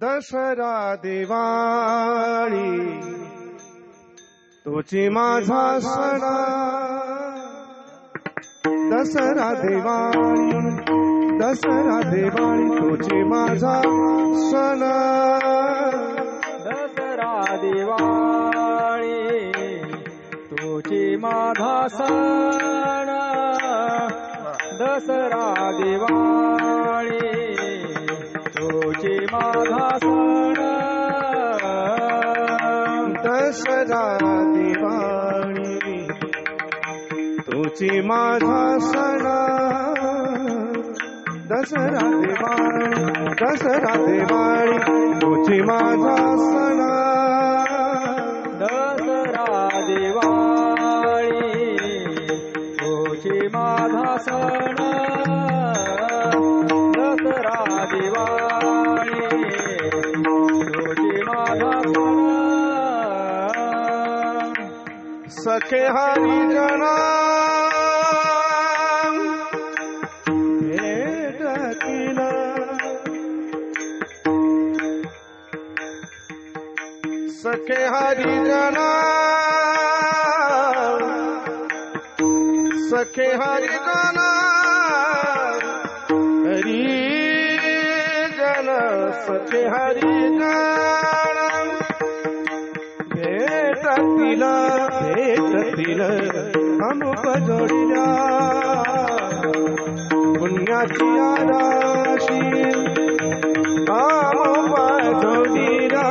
दसरा दिवाळी तुझी माझा सण, दसरा दिवाळी दसरा दिवाळी तुझी माझा सण, दसरा दिवाळी तुझी माझा सण, दसरा दिवाळी तुझी माझा सण, दसरा दिवाळी तुझी माझा सण, दसरा दिवाळी तुझी माझा सण, दसरा दिवाळी तुझी माझा सण, दसरा दिवाळी तुझी माझा सण. सखे हरिजना भेटतील, सखे हरिजना सखे हरिजना हरिजन सखे हरिजन भेटतील भेटतील अमुक जोडीला पुण्याची राशी अमुक जोडीला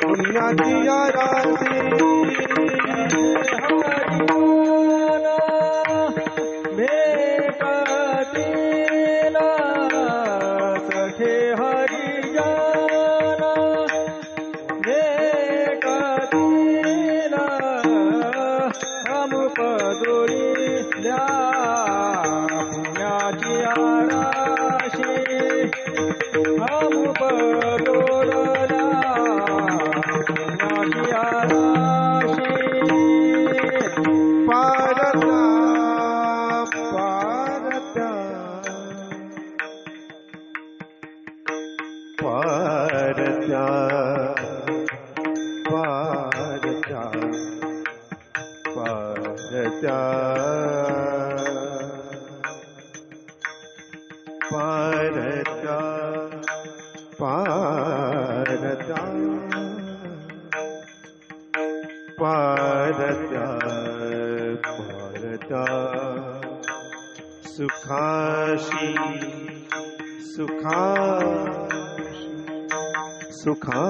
पुण्याची राशी भेटतील सखे हरिजन, भेटतील अमुक जोडीला पुण्याची राशी अमुक जोडला पुण्याची राशी. पारता पारता पारता पारता पारता पारता पारता पारता सुखाशी सुखाशी सुखा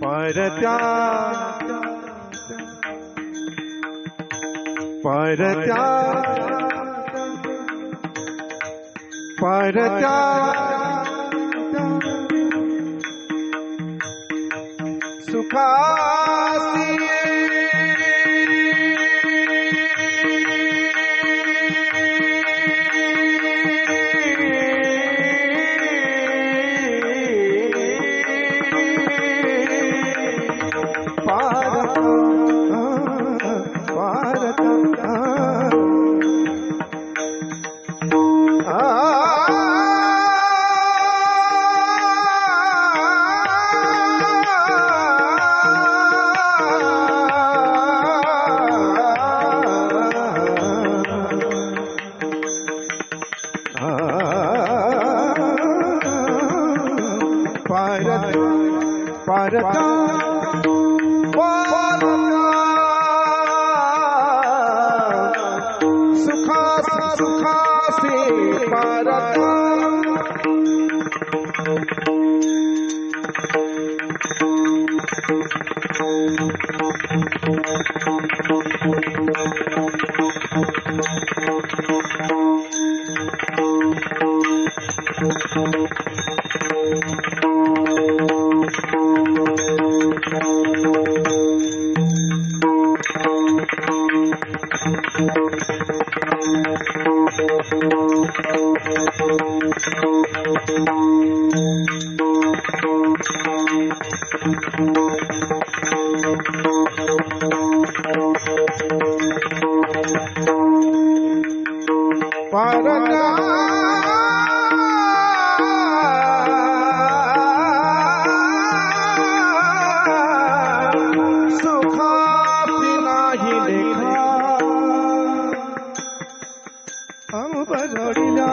पारत्या पारत्या पारत्या सुखासी पारता सुखासी सुखासी पारता परत्या सुखासी नाही लेखा बजडिला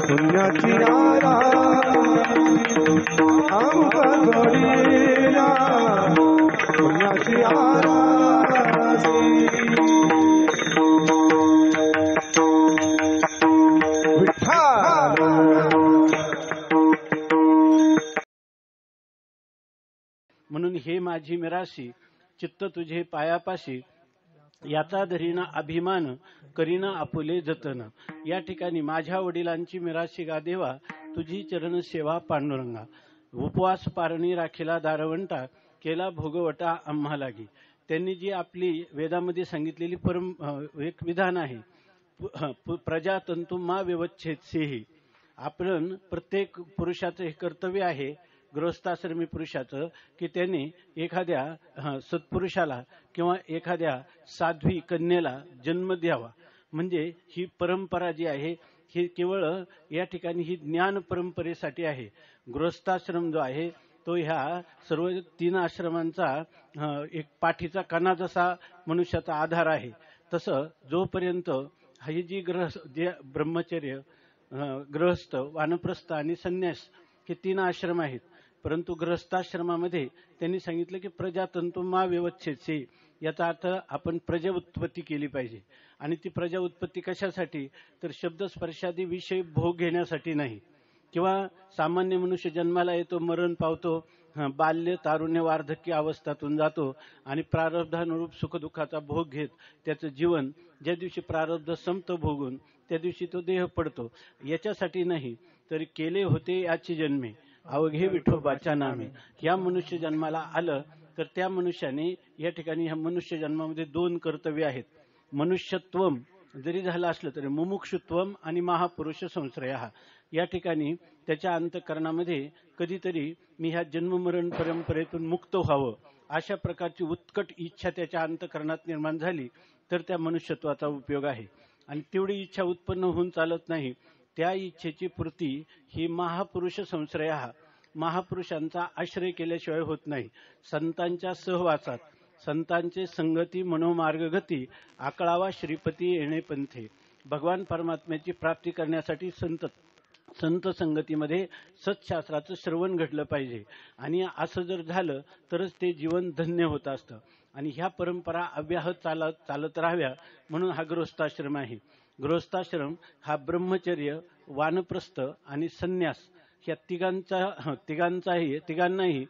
पुण्याची बजडिला पुण्याची म्हणून हे माझी मिराशी चित्त तुझे पायापाशी याचा धरीना अभिमान करीना आपुले जतन. या ठिकाणी माझ्या वडिलांची मिराशी गा देवा तुझी चरण सेवा पांडुरंगा. उपवास पारणी राखीला दारवंटा केला भोगवटा आम्हा लागी. त्यांनी जी आपली वेदामध्ये सांगितलेली एक विधान आहे प्रजातंतु मा व्यवच्छेदसेही. आपण प्रत्येक पुरुषाचं हे कर्तव्य आहे गृहस्थाश्रमी पुरुषाचं की त्यांनी एखाद्या सत्पुरुषाला किंवा एखाद्या साध्वी कन्येला जन्म द्यावा. म्हणजे ही परंपरा जी आहे ही केवळ या ठिकाणी ही ज्ञान परंपरेसाठी आहे. गृहस्थाश्रम जो आहे तो ह्या सर्व 3 आश्रमांचा एक पाठीचा कणा जसा मनुष्याचा आधार आहे तसं जोपर्यंत ही जी जे ब्रह्मचर्य गृहस्थ वानप्रस्थ आणि संन्यास हे 3 आश्रम आहेत. परंतु गृहस्थाश्रमामध्ये त्यांनी सांगितलं की प्रजातंतु मा व्यवच्छेदसे. याचा अर्थ आपण प्रजा उत्पत्ती केली पाहिजे. आणि ती प्रजा उत्पत्ती कशासाठी तर शब्दस्पर्शादी विषय भोग घेण्यासाठी नाही. किंवा सामान्य मनुष्य जन्माला येतो मरण पावतो बाल्य तारुण्य वार्धक्य अवस्थातून जातो आणि प्रारब्धानुरूप सुखदुःखाचा भोग घेत त्याचं जीवन ज्या दिवशी प्रारब्ध संपतं भोगून त्या दिवशी तो देह पडतो. याच्यासाठी नाही तर केले होते याची जन्मे अवघे विठोबाच्या नामे. या मनुष्य जन्माला आलं तर त्या मनुष्याने या ठिकाणी ह्या मनुष्य जन्मामध्ये 2 कर्तव्य आहेत. मनुष्यत्वम जरी झालं असलं तरी मुमुक्षुत्वम आणि महापुरुष संश्रय. या ठिकाणी त्याच्या अंतःकरणामध्ये कधीतरी मी ह्या जन्ममरण परंपरेतून मुक्त व्हावं अशा प्रकारची उत्कट इच्छा त्याच्या अंतःकरणात निर्माण झाली तर त्या मनुष्यत्वाचा उपयोग आहे. आणि तेवढी इच्छा उत्पन्न होऊन चालत नाही. त्या इच्छेची पूर्ती ही महापुरुष संश्रय महापुरुषांचा आश्रय केल्याशिवाय होत नाही. संतांच्या सहवासात संतांचे संगती मनोमार्गगती आकळावा श्रीपती येणे पंथे. भगवान परमात्म्याची प्राप्ती करण्यासाठी संत संगतीमध्ये सत्शास्त्राचं श्रवण घडलं पाहिजे. आणि असं जर झालं तरच ते जीवन धन्य होत असतं. आणि ह्या परंपरा अव्याहत चालत राहाव्या म्हणून हा गृहस्थाश्रम आहे. गृहस्थाश्रम हा ब्रह्मचर्य वानप्रस्थ आणि संन्यास या तिघांनाही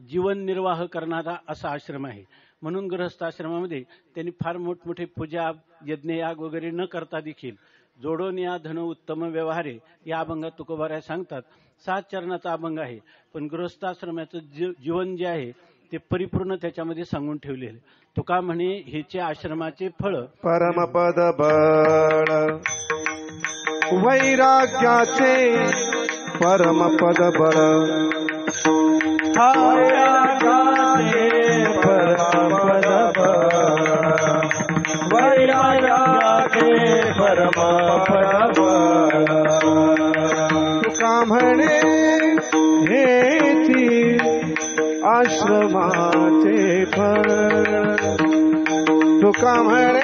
जीवन निर्वाह करणारा असा आश्रम आहे. म्हणून गृहस्थाश्रमामध्ये त्यांनी फार मोठमोठे पूजा यज्ञयाग वगैरे न करता देखील जोडोन या धन उत्तम व्यवहारे या अभंगात तुकोबाराय सांगतात. 7 चरणाचा अभंग आहे पण गृहस्थाश्रमाचं जीवन जे आहे ते परिपूर्ण त्याच्यामध्ये सांगून ठेवलेले. तुका म्हणे हेचे आश्रमाचे फळ परमपद बळ वैराग्याचे परमपद बळ. आश्रमाचे फळ तुका म्हणे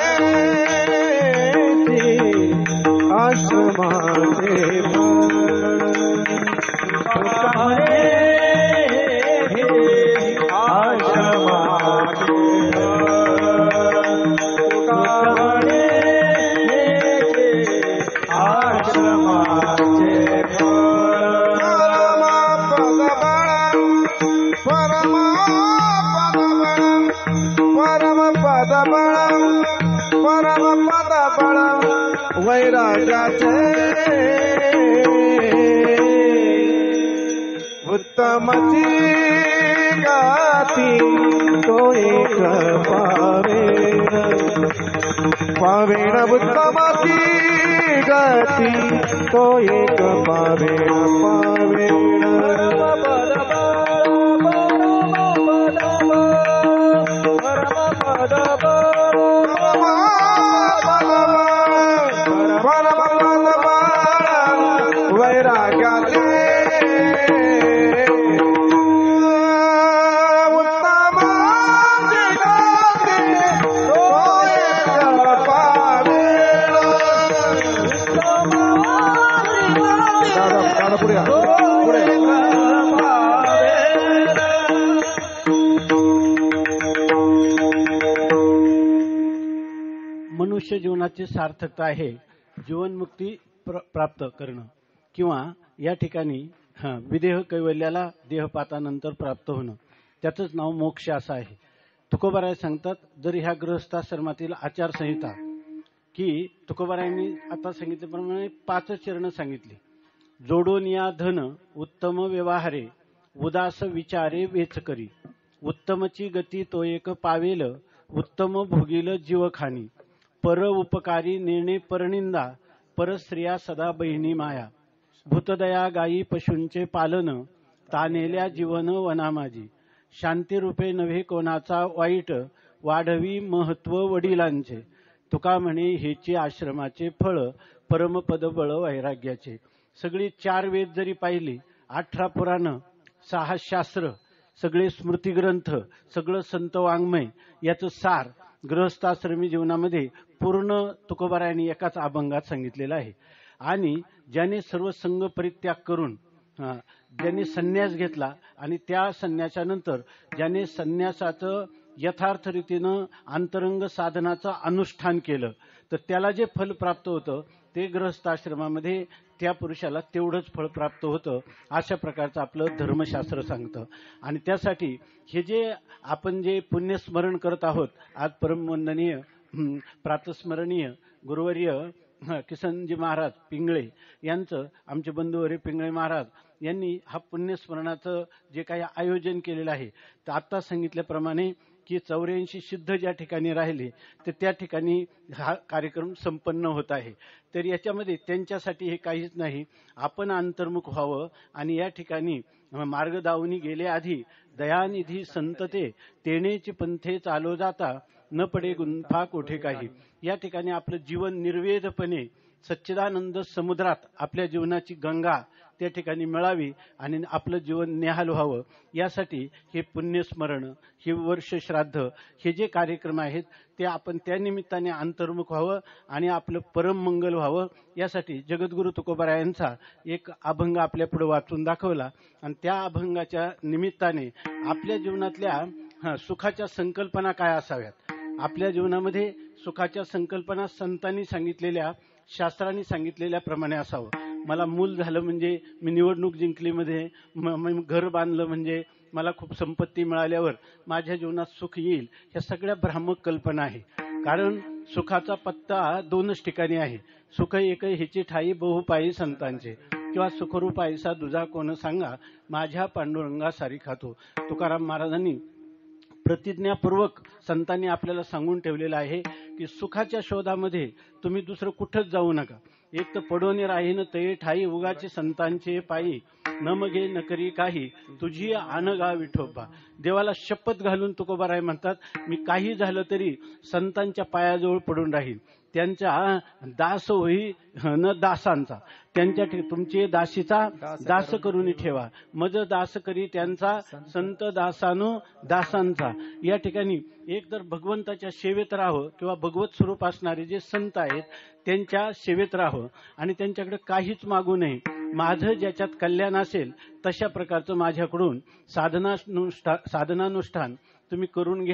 आश्रमाचे फळ तुका म्हणे आश्रमाचे आश्रमाचे परम पद बळ वैराग्याचे उत्तमची गाती तो एक पावेण उत्तमची गती तो एक पावेण वैराग्याचे उत्तम मनुष्य जीवनाची सार्थकता आहे जीवनमुक्ती प्राप्त करणं किंवा या ठिकाणी विदेह कैवल्याला देहपातानंतर प्राप्त होणं, त्याचंच नाव मोक्ष असं आहे. तुकोबाराय सांगतात, जर ह्या गृहस्थाश्रमातील आचारसंहिता की तुकोबारायांनी आता सांगितल्याप्रमाणे 5 चरण सांगितली. जोडून या धन उत्तम व्यवहारे उदास विचारे वेच करी उत्तमची गती तो एक पावेल उत्तम भोगील जीवखानी पर उपकारी निर्णय परनिंदा परस्त्रिया सदा बहिणी माया भूतदया गायी पशूंचे पालन तानेल्या जीवन वना माझी शांतीरूपे नव्हे कोणाचा वाईट वाढवी महत्व वडिलांचे तुका म्हणे हेची आश्रमाचे फळ परमपद बळ वैराग्याचे. सगळी 4 वेद जरी पाहिली, 18 पुराण, 6 शास्त्र, सगळे स्मृतिग्रंथ, सगळं संत वाङ्मय याचं सार गृहस्थाश्रमी जीवनामध्ये पूर्ण तुकोबारायांनी एकाच अभंगात सांगितलेलं आहे. आणि ज्याने सर्व संघ परित्याग करून ज्याने संन्यास घेतला आणि त्या संन्यासानंतर ज्याने संन्यासाचं यथार्थ रीतीनं अंतरंग साधनाचं अनुष्ठान केलं तर त्याला जे फल प्राप्त होतं ते गृहस्थाश्रमामध्ये त्या पुरुषाला तेवढंच फळ प्राप्त होतं. अशा प्रकारचं आपलं धर्मशास्त्र सांगतं. आणि त्यासाठी हे जे आपण जे पुण्यस्मरण करत आहोत, आज परमवंदनीय प्रातस्मरणीय गुरुवर्य किसनजी महाराज पिंगळे यांचं, आमचे बंधुवर्य पिंगळे महाराज यांनी हा पुण्यस्मरणाचं जे काही आयोजन केलेलं आहे, तर आता सांगितल्याप्रमाणे की 84 सिद्ध ज्या ठिकाणी राहिले तर त्या ठिकाणी हा कार्यक्रम संपन्न होत आहे. तर याच्यामध्ये त्यांच्यासाठी हे काहीच नाही, आपण अंतर्मुख व्हावं आणि या ठिकाणी मार्गदावनी गेले आधी दयानिधी संतते तेनेची पंथे चालो जाता न पडे गुंफा कोठे काही. या ठिकाणी आपलं जीवन निर्वेदपणे सच्चिदानंद समुद्रात आपल्या जीवनाची गंगा त्या ठिकाणी मिळावी आणि आपलं जीवन निहाल व्हावं, यासाठी हे पुण्यस्मरण, हे वर्ष श्राद्ध, हे जे कार्यक्रम आहेत ते आपण त्या निमित्ताने अंतर्मुख व्हावं आणि आपलं परम मंगल व्हावं, यासाठी जगद्गुरु तुकोबारायांचा एक अभंग आपल्या पुढे वाचून दाखवला. आणि त्या अभंगाच्या निमित्ताने आपल्या जीवनातल्या सुखाच्या संकल्पना काय असाव्यात, आपल्या जीवनामध्ये सुखाच्या संकल्पना संतांनी सांगितलेल्या, शास्त्रांनी सांगितलेल्या प्रमाणे असावं. मला मूल झालं म्हणजे मी निवडणूक जिंकलीमध्ये, घर बांधलं म्हणजे मला खूप संपत्ती मिळाल्यावर माझ्या जीवनात सुख येईल, ह्या सगळ्या भ्रामक कल्पना आहे. कारण सुखाचा पत्ता 2च ठिकाणी आहे. सुख एक ह्याची ठाई बहुपायी संतांचे, किंवा सुखरूप ऐसा दुजा कोण सांगा माझ्या पांडुरंगा सारी खातो. तुकाराम महाराजांनी प्रतिज्ञापूर्वक संतांनी आपल्याला सांगून ठेवलेलं आहे की सुखाच्या शोधामध्ये तुम्ही दुसरं कुठंच जाऊ नका. एक तर पडोने राहीन ते ठाई उगाचे संतांचे पायी न मगे न करी काही तुझी आनगा विठोबा. देवाला शपथ घालून तुकोबाराय म्हणतात, मी काही झालं तरी संतांच्या पायाजवळ पडून राहील, त्यांचा दास होई न दासांचा, त्यांच्या तुमचे दासीचा दास करून ठेवा. मज दास करी त्यांचा संत दासानु दासांचा. या ठिकाणी एक तर भगवंताच्या सेवेत राहावं किंवा भगवत स्वरूप असणारे जे संत आहेत त्यांच्या सेवेत राहावं आणि त्यांच्याकडे काहीच मागू नये. माझं ज्याच्यात कल्याण असेल तशा प्रकारचं माझ्याकडून साधनानुष्ठान तुम्ही करून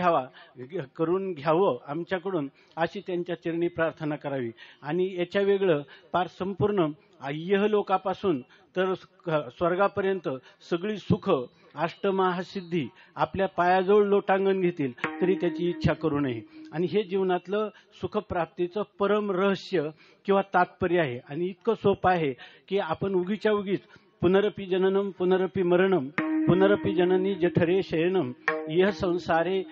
घ्यावं आमच्याकडून, अशी त्यांच्या चरणी प्रार्थना करावी. आणि याच्या वेगळं पार संपूर्ण इहलोकापासून तर स्वर्गापर्यंत सगळी सुख अष्टमहासिद्धी आपल्या पायाजवळ लोटांगण घेतील तरी त्याची इच्छा करू नये. आणि हे जीवनातलं सुखप्राप्तीचं परम रहस्य किंवा तात्पर्य आहे. आणि इतकं सोपं आहे की आपण उगीच्या उगीच पुनरपि जननम पुनरपि मरणम पुनरपि जननी जठरे शयनम यह संसारे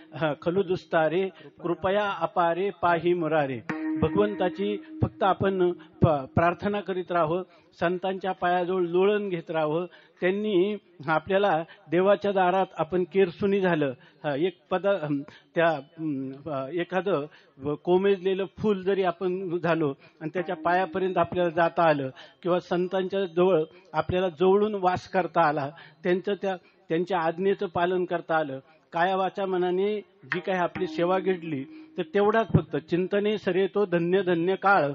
खलु दुस्तारे कृपया अपारे पाही मुरारे. भगवंताची फक्त आपण प्रार्थना करीत राहावं, संतांच्या पायाजवळ लोळण घेत राहावं. त्यांनी आपल्याला देवाच्या दारात आपण केरसुनी झालं, एक त्या एखादं कोमेजलेलं फूल जरी आपण झालो आणि त्याच्या पायापर्यंत आपल्याला जाता आलं किंवा संतांच्या जवळ आपल्याला जवळून वास करता आला, त्यांच्या आज्ञेचं पालन करता आलं, काया वाचा मनाने जी काही आपली सेवा घडली तर तेवढाच फक्त चिंतने सरे तो धन्य धन्य काळ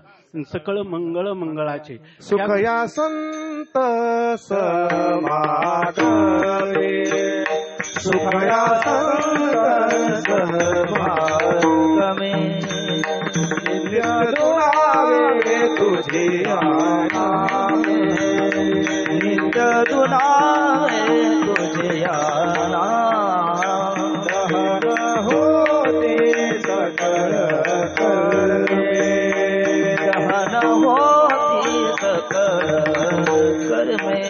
सकळ मंगळ मंगळाचे. सुखया संत समागमे सुखया संत समागमे नित्य दुलावे तुझे नामे नित्य दुलावे तुझे नाम दहन होते सकळ कर्मे दहन होती सकळ कर्मे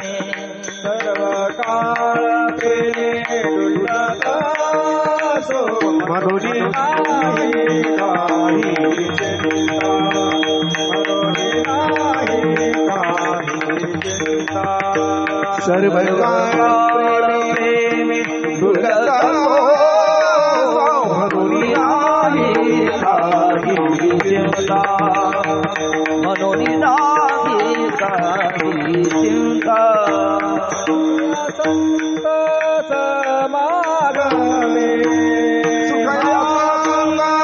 सर्व काळ प्रेमे डुलत असो मनोनी नाही काही चिंता मनोनी नाही काही चिंता सर्व काळ प्रेमे डुलत मनोनी नाही काही चिंता मनोनी नाही काही चिंता. संत समागमे सुखया समागमे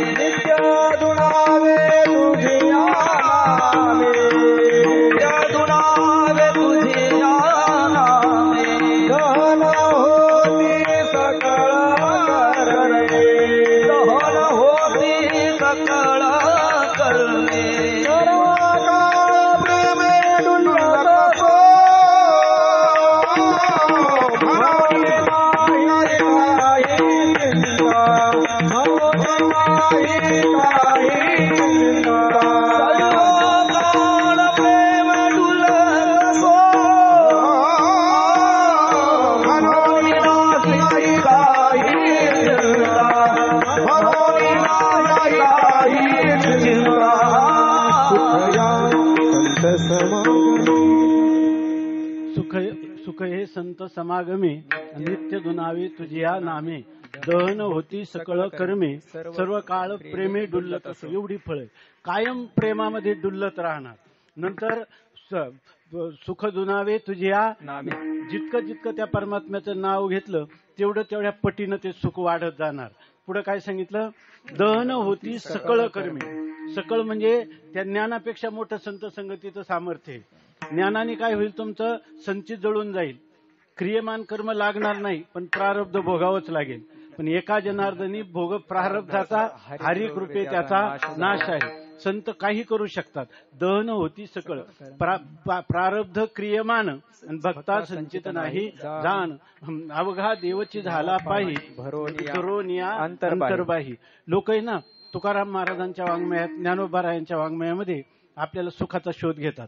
नित्य दुलावे तुझे नामे नित्य दुलावे तुझे नामे दहन होती सकळ कर्मे दहन होती सकळ कर्मे सुख हे संत समागमे नित्य दुनावे तुझिया नामे दहन होती सकळ कर्मे सर्व काळ प्रेमे डुल्लत असो. एवढी फळे कायम प्रेमामध्ये डुल्लत राहणार. नंतर सुख दुनावे तुझिया नामे, जितकं त्या परमात्म्याचं नाव घेतलं तेवढ्या पटीनं ते सुख वाढत जाणार. पुढे काय सांगितलं, दहन होती सकळ कर्मे. सकळ म्हणजे त्या ज्ञानापेक्षा मोठं संत संगतीचं सामर्थ्य. ज्ञानाने काय होईल, तुमचं संचित जळून जाईल, क्रियमान कर्म लागणार नाही पण प्रारब्ध भोगावंच लागेल. पण एका जनार्दनी भोग प्रारब्धाचा हरी कृपे त्याचा नाश आहे. संत काही करू शकतात. दहन होती सकळ प्रारब्ध क्रियमान आणि भक्ता संचित नाही जाण अवघा देवची झाला पाही भरोनिया अंतर्बाही. लोक आहे ना, तुकाराम महाराजांच्या वाङ्मयात, ज्ञानोबारायांच्या वाङ्मयामध्ये आपल्याला सुखाचा शोध घेतात,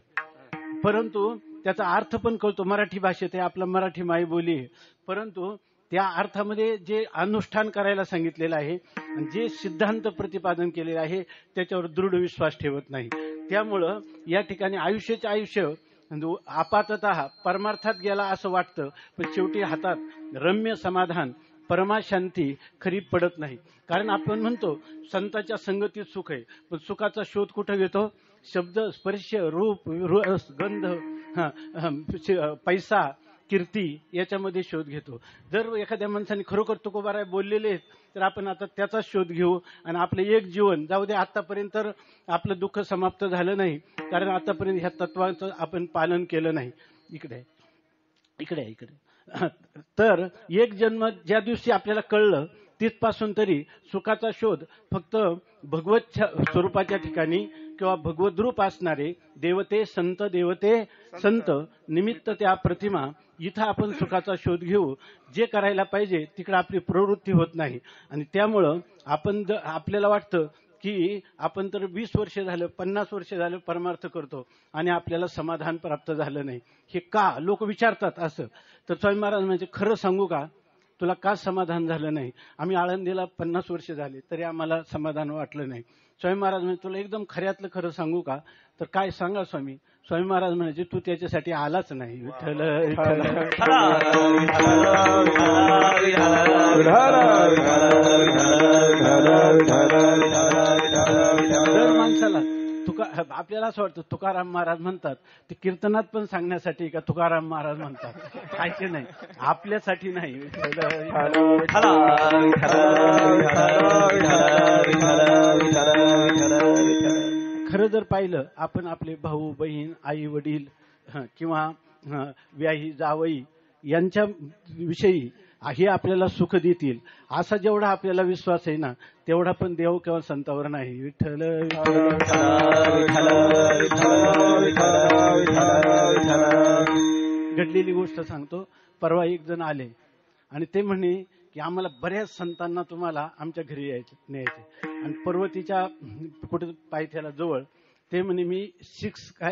परंतु त्याचा अर्थ पण कळतो. मराठी भाषेत आहे, आपला मराठी मायबोली आहे, परंतु त्या अर्थामध्ये जे अनुष्ठान करायला सांगितलेलं आहे, जे सिद्धांत प्रतिपादन केलेलं आहे त्याच्यावर दृढ विश्वास ठेवत नाही. त्यामुळं या ठिकाणी आयुष्याचे आयुष्य आपाततः परमार्थात गेला असं वाटतं, पण शेवटी हातात रम्य समाधान परमाशांती खरी पडत नाही. कारण आपण म्हणतो संतांच्या संगतीत सुख आहे, पण सुखाचा शोध कुठे घेतो? शब्द, स्पर्श, रूप, रस, गंध, पैसा, कीर्ती याच्यामध्ये शोध घेतो. जर एखाद्या माणसाने खरोखर तुकोबाराय बोललेले आहेत तर आपण आता त्याचा शोध घेऊ आणि आपलं एक जीवन जाऊ दे. आतापर्यंत तर आपलं दुःख समाप्त झालं नाही, कारण आतापर्यंत ह्या तत्वाचं आपण पालन केलं नाही. इकडे तर एक जन्म ज्या दिवशी आपल्याला कळलं तिथपासून तरी सुखाचा शोध फक्त भगवत स्वरूपाच्या ठिकाणी किंवा भगवत रूप असणारे देवते संत, देवते संत निमित्त त्या प्रतिमा, इथं आपण सुखाचा शोध घेऊ. जे करायला पाहिजे तिकडे आपली प्रवृत्ती होत नाही. आणि त्यामुळं आपण आपल्याला वाटतं की आपण तर 20 वर्ष झालं, 50 वर्ष झालं परमार्थ करतो आणि आपल्याला समाधान प्राप्त झालं नाही. हे का? लोक विचारतात असं. तर स्वामी महाराज म्हणजे खरं सांगू का, तुला का समाधान झालं नाही? आम्ही आळंदीला 50 वर्ष झाले तरी आम्हाला समाधान वाटलं नाही. स्वामी महाराज म्हणजे तुला एकदम खऱ्यातलं खरं सांगू का? तर काय सांगा स्वामी? स्वामी महाराज म्हणजे तू त्याच्यासाठी आलाच नाही. विठ्ठल दर माणसाला आपल्याला असं वाटतं तुकाराम महाराज म्हणतात ते कीर्तनात पण सांगण्यासाठी का तुकाराम महाराज म्हणतात, खायचे नाही, आपल्यासाठी नाही. खरं जर पाहिलं आपण आपले भाऊ बहीण, आई वडील किंवा व्याही जावई यांच्या विषयी हे आपल्याला सुख देतील असा जेवढा आपल्याला विश्वास आहे ना, तेवढा पण देव किंवा संतावर नाही. विठ्ठल घडलेली गोष्ट सांगतो. परवा एक जण आले आणि ते म्हणे की आम्हाला बऱ्याच संतांना तुम्हाला आमच्या घरी न्यायचे आणि पर्वतीच्या कुठे पायथ्याला जवळ ते म्हणे मी 6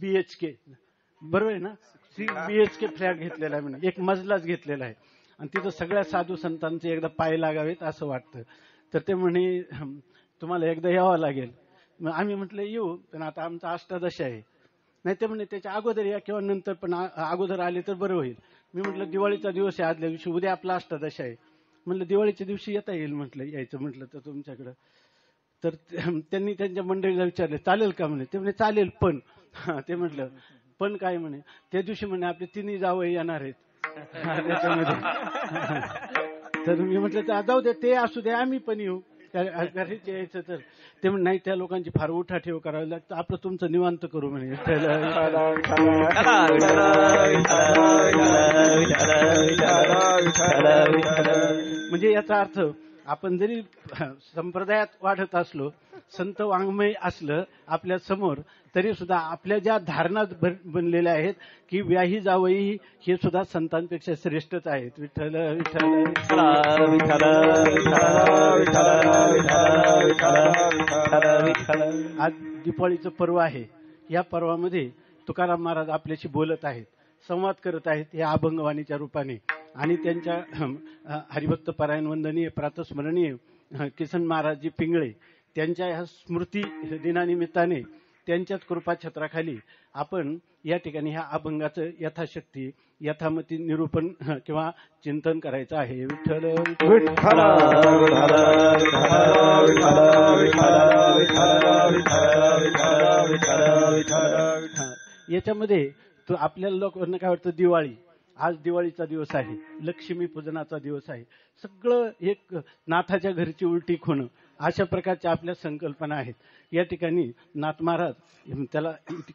BHK बरोबर आहे ना, 6 BHK फ्लॅट घेतलेला आहे म्हणे, एक मजलाच घेतलेला आहे आणि तिथं सगळ्या साधू संतांचे एकदा पाय लागावेत असं वाटतं. तर ते म्हणे तुम्हाला एकदा यावं लागेल. आम्ही म्हटलं येऊ, पण आता आमचा अष्टादशी आहे. नाही ते म्हणे त्याच्या अगोदर या किंवा नंतर, पण अगोदर आले तर बरं होईल. मी म्हटलं दिवाळीचा दिवस आहे, आदल्या दिवशी, उद्या आपला अष्टादशी आहे. म्हटलं दिवाळीच्या दिवशी येता येईल म्हटलं, यायचं म्हटलं तर तुमच्याकडं. तर त्यांनी त्यांच्या मंडळीला विचारले चालेल का म्हणे. ते म्हणे चालेल, पण ते म्हटलं पण काय म्हणे, त्या दिवशी म्हणे आपले 3 जावई येणार आहेत त्याच्यामध्ये. तर मी म्हटलं तर जाऊ दे, ते असू दे, आम्ही पण येऊ घरीच यायचं. तर ते म्हणे नाही, त्या लोकांची फार उठाठेव करावी लागतं, आपलं तुमचं निवांत करू म्हणे. म्हणजे याचा अर्थ आपण जरी संप्रदायात वाढत असलो, संत वाङ्मय असलं आपल्या समोर, तरी सुद्धा आपल्या ज्या धारणा बनलेल्या आहेत की व्याही जावई हे सुद्धा संतांपेक्षा श्रेष्ठच आहेत. विठ्ठल आज दिवाळीचं पर्व आहे. या पर्वामध्ये तुकाराम महाराज आपल्याशी बोलत आहेत, संवाद करत आहेत या अभंगवाणीच्या रूपाने. आणि त्यांच्या हरिभक्त पारायण वंदनीय प्रातस्मरणीय किसन महाराजजी पिंगळे त्यांच्या ह्या स्मृती दिनानिमित्ताने त्यांच्याच कृपा छत्राखाली आपण या ठिकाणी ह्या अभंगाचं यथाशक्ती यथामती निरूपण किंवा चिंतन करायचं आहे. विठ्ठल याच्यामध्ये तो आपल्याला लोकांना काय वाटतं, दिवाळी, आज दिवाळीचा दिवस आहे, लक्ष्मी पूजनाचा दिवस आहे, सगळं एक नाथाच्या घरची उलटी होणं, अशा प्रकारच्या आपल्या संकल्पना आहेत. या ठिकाणी नाथ महाराज त्याला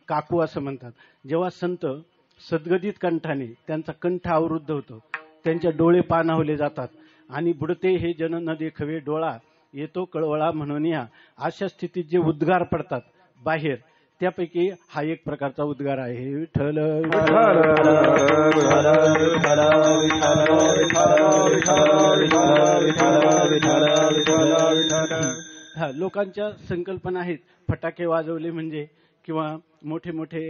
काकू असं म्हणतात. जेव्हा संत सद्गदित कंठाने त्यांचा कंठ अवरुद्ध होतो, त्यांच्या डोळे पाणावले जातात आणि बुडते हे जन न देखवे डोळा, येतो कळवळा म्हणून या, अशा स्थितीत जे उद्गार पडतात बाहेर, त्यापैकी हा एक प्रकारचा उद्गार आहे. विठ्ठल लोकांच्या संकल्पना आहेत, फटाके वाजवले म्हणजे किंवा मोठे मोठे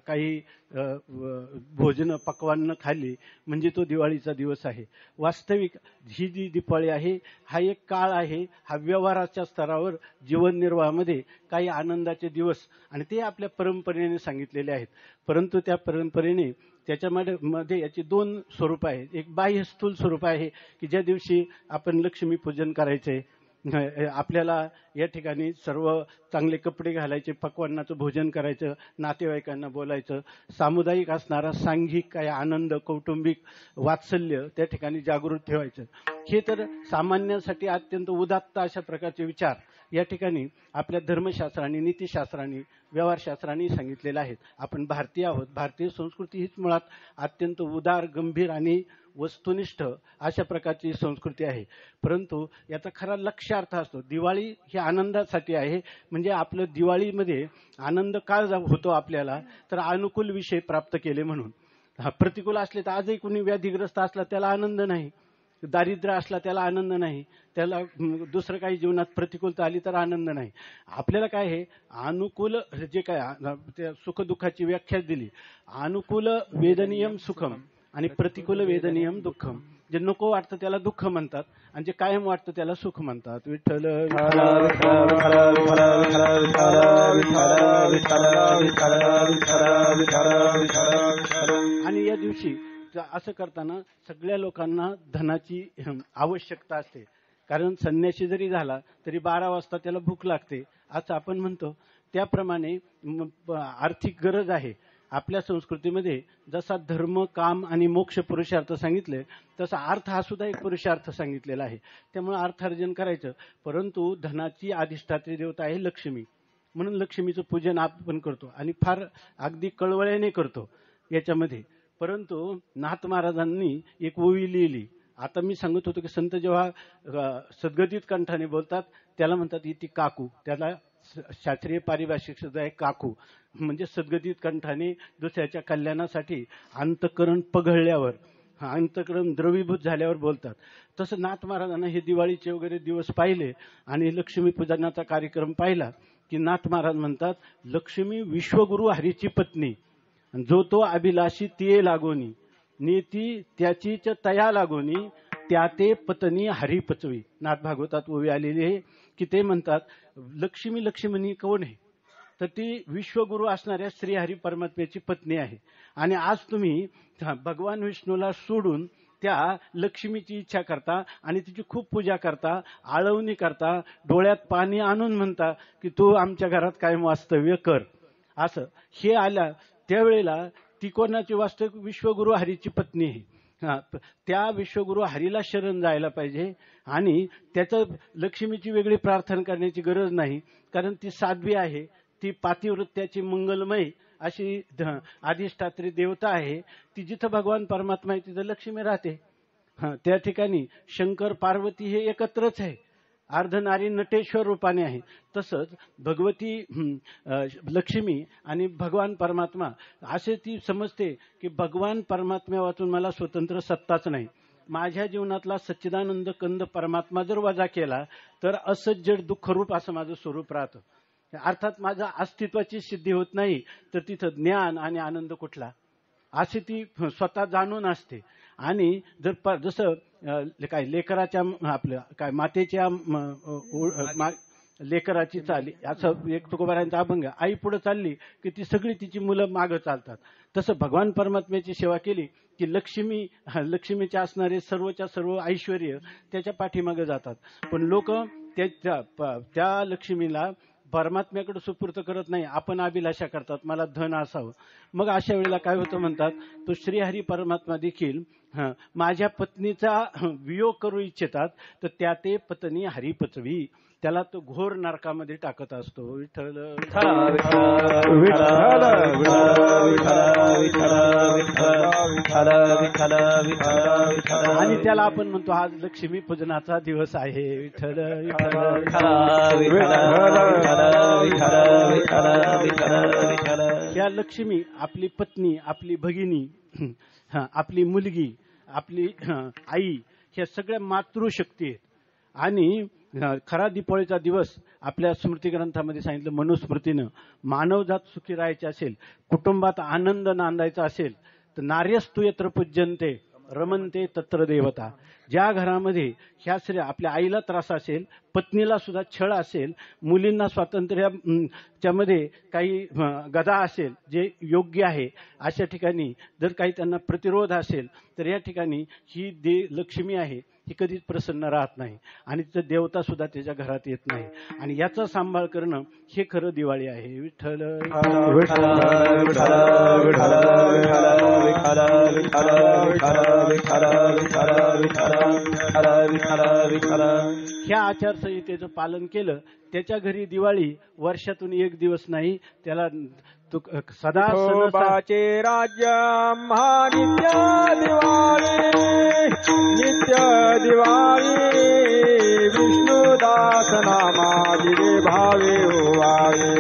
काही भोजन पक्वान्न खाल्ली म्हणजे तो दिवाळीचा दिवस आहे. वास्तविक ही जी दिवाळी आहे हा एक काळ आहे, हा व्यवहाराच्या स्तरावर जीवननिर्वाहामध्ये काही आनंदाचे दिवस आणि ते आपल्या परंपरेने सांगितलेले आहेत. परंतु त्या परंपरेने त्याच्यामध्ये याची दोन स्वरूप आहेत. एक बाह्य स्थूल स्वरूप आहे की ज्या दिवशी आपण लक्ष्मी पूजन करायचे, आपल्याला या ठिकाणी सर्व चांगले कपडे घालायचे, पक्वान्नाचं भोजन करायचं, नातेवाईकांना बोलायचं, सामुदायिक असणारा सांघिक काय आनंद, कौटुंबिक वात्सल्य त्या ठिकाणी जागृत ठेवायचं. हे तर सामान्यांसाठी अत्यंत उदात्त अशा प्रकारचे विचार या ठिकाणी आपल्या धर्मशास्त्रांनी, नीतिशास्त्रांनी, व्यवहारशास्त्रांनी सांगितलेले आहेत. आपण भारतीय आहोत. भारतीय संस्कृती हीच मुळात अत्यंत उदार, गंभीर आणि वस्तुनिष्ठ अशा प्रकारची संस्कृती आहे. परंतु याचा खरा लक्ष्यार्थ असतो. दिवाळी ही आनंदासाठी आहे. म्हणजे आपलं दिवाळीमध्ये आनंद का होतो आपल्याला, तर अनुकूल विषय प्राप्त केले म्हणून. प्रतिकूल असले तर आजही कुणी व्याधीग्रस्त असला त्याला आनंद नाही, दारिद्र्य असला त्याला आनंद नाही, त्याला दुसरं काही जीवनात प्रतिकूलता आली तर आनंद नाही. आपल्याला काय आहे, अनुकूल जे काय त्या सुखदुःखाची व्याख्या दिली. अनुकूल वेदनीयम सुखम आणि प्रतिकूल वेदनीयम दुःखम. जे नको वाटतं त्याला दुःख म्हणतात आणि जे कायम वाटतं त्याला सुख म्हणतात. विठ्ठल आणि या दिवशी असं करताना सगळ्या लोकांना धनाची आवश्यकता असते. कारण संन्यासी जरी झाला तरी 12 वाजता त्याला भूक लागते असं आपण म्हणतो. त्याप्रमाणे आर्थिक गरज आहे. आपल्या संस्कृतीमध्ये जसा धर्म, काम आणि मोक्ष पुरुषार्थ सांगितले तसा अर्थ हा सुद्धा एक पुरुषार्थ सांगितलेला आहे. त्यामुळे अर्थार्जन करायचं. परंतु धनाची अधिष्ठात्री देवता आहे लक्ष्मी, म्हणून लक्ष्मीचं पूजन आपण करतो आणि फार अगदी कळवळ्याने करतो याच्यामध्ये. परंतु नाथ महाराजांनी एक ओवी लिहिली. आता मी सांगत होतो की संत जेव्हा सद्गदित कंठाने बोलतात त्याला म्हणतात इति काकू. त्याला शास्त्रीय पारिभाषिक शब्द आहे काकू. म्हणजे सद्गदित कंठाने दुसऱ्याच्या कल्याणासाठी अंतःकरण पघळल्यावर, अंतःकरण द्रवीभूत झाल्यावर बोलतात. तसं नाथ महाराजांना हे दिवाळीचे वगैरे दिवस पाहिले आणि लक्ष्मी पूजनाचा कार्यक्रम पाहिला की नाथ महाराज म्हणतात लक्ष्मी विश्वगुरु हरीची पत्नी, जो तो अभिलाषी तिये लागोनी, नीती त्याचीच तया लागोनी, त्या ते पत्नी हरी पचवी. नाथ भागवतात ओवी आलेली आहे की ते म्हणतात लक्ष्मी लक्ष्मणी कोण आहे, तर ती विश्वगुरु असणाऱ्या श्रीहरी परमात्म्याची पत्नी आहे. आणि आज तुम्ही भगवान विष्णूला सोडून त्या लक्ष्मीची इच्छा करता आणि तिची खूप पूजा करता, आळवणी करता, डोळ्यात पाणी आणून म्हणता की तू आमच्या घरात कायम वास्तव्य कर. असं हे आल्या त्यावेळेला ती कोणाची वास्तविक विश्वगुरु हरीची पत्नी आहे. त्या विश्वगुरु हरीला शरण जायला पाहिजे आणि त्याचं लक्ष्मीची वेगळी प्रार्थना करण्याची गरज नाही. कारण ती साध्वी आहे, ती पातिवृत्याची मंगलमय अशी अधिष्ठात्री देवता आहे. ती जिथं भगवान परमात्मा आहे तिथं लक्ष्मी राहते. त्या ठिकाणी शंकर पार्वती हे एकत्रच आहे, अर्धनारी नटेश्वर रूपाने आहे. तसंच भगवती लक्ष्मी आणि भगवान परमात्मा असे ती समजते की भगवान परमात्म्या वाचून मला स्वतंत्र सत्ताच नाही. माझ्या जीवनातला सच्चिदानंद कंद परमात्मा जर वजा केला तर असज्जड दुःखरूप असं माझं स्वरूप राहतं. अर्थात माझ्या अस्तित्वाची सिद्धी होत नाही तर तिथं ज्ञान आणि आनंद कुठला, अशी ती स्वतः जाणून असते. आणि जर जसं काय लेकराच्या आपल्या काय मातेच्या लेकराची चाली, असं एक तुकोबारायांचा अभंग, आई पुढे चालली की ती सगळी तिची मुलं मागं चालतात. तसं भगवान परमात्म्याची सेवा केली की लक्ष्मीचे असणारे सर्वच्या सर्व ऐश्वर्य त्याच्या पाठीमागे जातात. पण लोक त्या लक्ष्मीला परमात्म्याकडे सुपूर्त करत नाही, आपण अभिलाषा करतात मला धन असावं. मग अशा वेळेला काय होतं म्हणतात तो श्रीहरी परमात्मा देखील माझ्या पत्नीचा वियोग करू इच्छितात तर त्या ते पत्नी हरी पचवी, त्याला तो घोर नरकामध्ये टाकत असतो. विठ्ठल आणि त्याला आपण म्हणतो आज लक्ष्मी पूजनाचा दिवस आहे. विठ्ठल या लक्ष्मी आपली पत्नी, आपली भगिनी, आपली मुलगी, आपली आई, ह्या सगळ्या मातृशक्ती आहेत. आणि खरा दीपावलीचा दिवस आपल्या स्मृती ग्रंथामध्ये सांगितलं मनुस्मृतीनं, मानवजात सुखी राहायचे असेल, कुटुंबात आनंद नांदायचा असेल तर नार्यस्तु यत्र पूज्यन्ते रमन्ते तत्र देवता. ज्या घरामध्ये ह्या स्त्रिया, आपल्या आईला त्रास असेल, पत्नीला सुद्धा छळ असेल, मुलींना स्वातंत्र्यामध्ये काही गदा असेल जे योग्य आहे, अशा ठिकाणी जर काही त्यांना प्रतिरोध असेल तर या ठिकाणी ही लक्ष्मी आहे ही कधीच प्रसन्न राहत नाही आणि तिचं देवता सुद्धा त्याच्या घरात येत नाही. आणि याचा सांभाळ करणं हे खरं दिवाळी आहे. विठ्ठल ह्या आचारसंहितेचं पालन केलं त्याच्या घरी दिवाळी वर्षातून एक दिवस नाही, त्याला सदा विठोबाचे राज्य महानित्य दिवाळी, नित्य दिवाळी. विष्णुदास नामाजिवे भावे ओवाळे,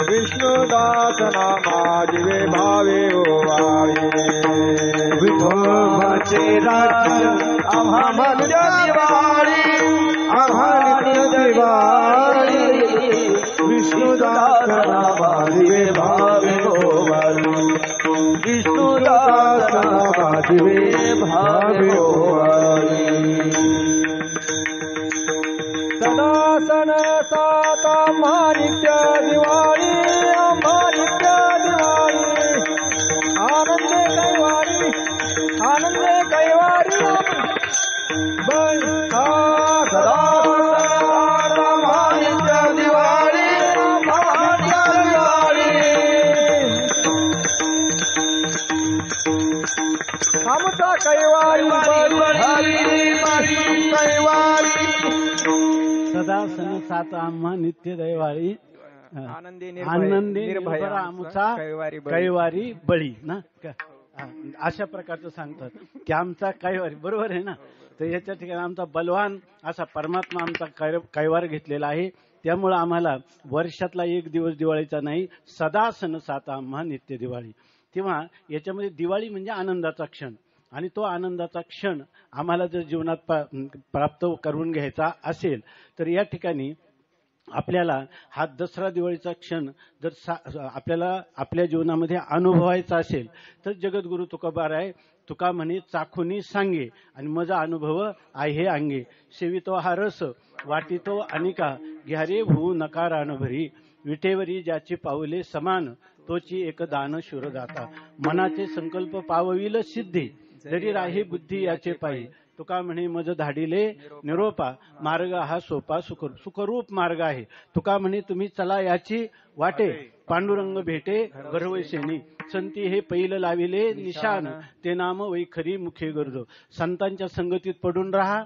विष्णुदास नामाजिवे भावे ओवाळे. विठोबाचे राज्य आम्हा नित्य दिवाळी, आम्हा नित्य दिवाळी. विष्णुदास नामाजिवे भावे ओवाळे, विष्णुदास नामाजिवे भावे ओवाळे. सदा सण सात आम्हा नित्य दिवाळी, आम्हा नित्य दिवाळी. आनंदे कैवारी, आनंदे कैवारी. सदा आम्हा नित्य दिवाळी, आम्हा नित्य दिवाळी. आमचा कैवारी कैवारी. सदा सण सात आम्हा नित्य दैवाळी, आनंदी आनंदी निर्भय आमचा कैवारी बळी ना, अशा प्रकारचं सांगतात की आमचा कैवारी. बरोबर आहे ना. तर याच्या ठिकाणी आमचा बलवान असा परमात्मा आमचा कैवार घेतलेला आहे. त्यामुळं आम्हाला वर्षातला एक दिवस दिवाळीचा नाही, सदा सण सात आम्हा नित्य दिवाळी. तेव्हा याच्यामध्ये दिवाळी म्हणजे आनंदाचा क्षण, आणि तो आनंदाचा क्षण आम्हाला जर जीवनात प्राप्त करून घ्यायचा असेल तर या ठिकाणी आपल्याला हा दसरा दिवाळीचा क्षण जर आपल्याला आपल्या जीवनामध्ये अनुभवायचा असेल तर जगद्गुरु तुकोबाराय तुका म्हणे चाखुनी सांगे आणि मजा अनुभव आहे अंगे. सेवितो हा रस वाटितो अनिका, घ्या रे भू नकार अनुभरी. विटेवरी ज्याची पाऊले समान, तोची एक दान शूरदाता. मनाचे संकल्प पावविल सिद्धी, जरी राही बुद्धी याचे पायी. तुका म्हणे मज धाडिले निरोपा, मार्ग हा सोपा सुखरूप मार्ग आहे. तुका म्हणे तुम्ही चला याची वाटे, पांडुरंग भेटे गर्वैसेनी. संती हे पैल लाविले निशान, ते नाम वैखरी मुखे गरजो. संतांच्या संगतीत पडून राहा.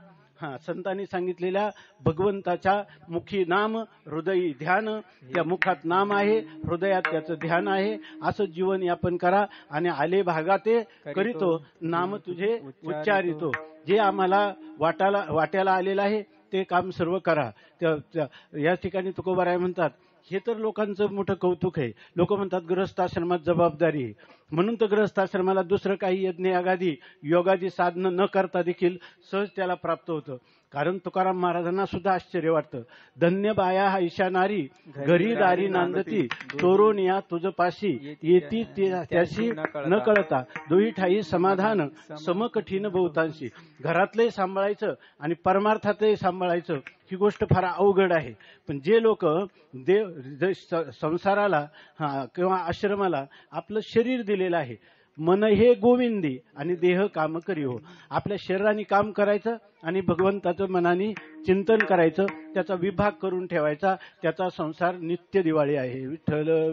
संतांनी सांगितलेल्या भगवंताच्या मुखी नाम, हृदयी ध्यान. त्या मुखात नाम आहे, हृदयात त्याचं ध्यान आहे. असं जीवन यापन करा. आणि आले भागाते करीतो, नाम तुझे उच्चारितो. जे आम्हाला वाट्याला आलेलं आहे ते काम सर्व करा. या ठिकाणी तुकोबाराय म्हणतात हे तर लोकांचं मोठं कौतुक आहे. लोक म्हणतात गृहस्थाश्रमात जबाबदारी आहे म्हणून तर गृहस्थाश्रमाला दुसरं काही यज्ञ यागादी योगादी साधनं न करता देखील सहज त्याला प्राप्त होतं. कारण तुकाराम महाराजांना सुद्धा आश्चर्य वाटतं. धन्य बाया हा ईशा नारी, घरी दारी नांदती. चोरून या तुझ पाशी, येती त्याशी न कळता. दोही ठाई समाधान, समकठीण बहुतांशी. घरातलंही सांभाळायचं आणि परमार्थातही सांभाळायचं ही गोष्ट फार अवघड आहे. पण जे लोक संसाराला किंवा आश्रमाला आपलं शरीर दिलेलं आहे, मन हे गोविंदी आणि देह काम करी हो. आपल्या शरीराने काम करायचं आणि भगवंताचं मनाने चिंतन करायचं, त्याचा विभाग करून ठेवायचा. त्याचा संसार नित्य दिवाळी आहे. विठ्ठल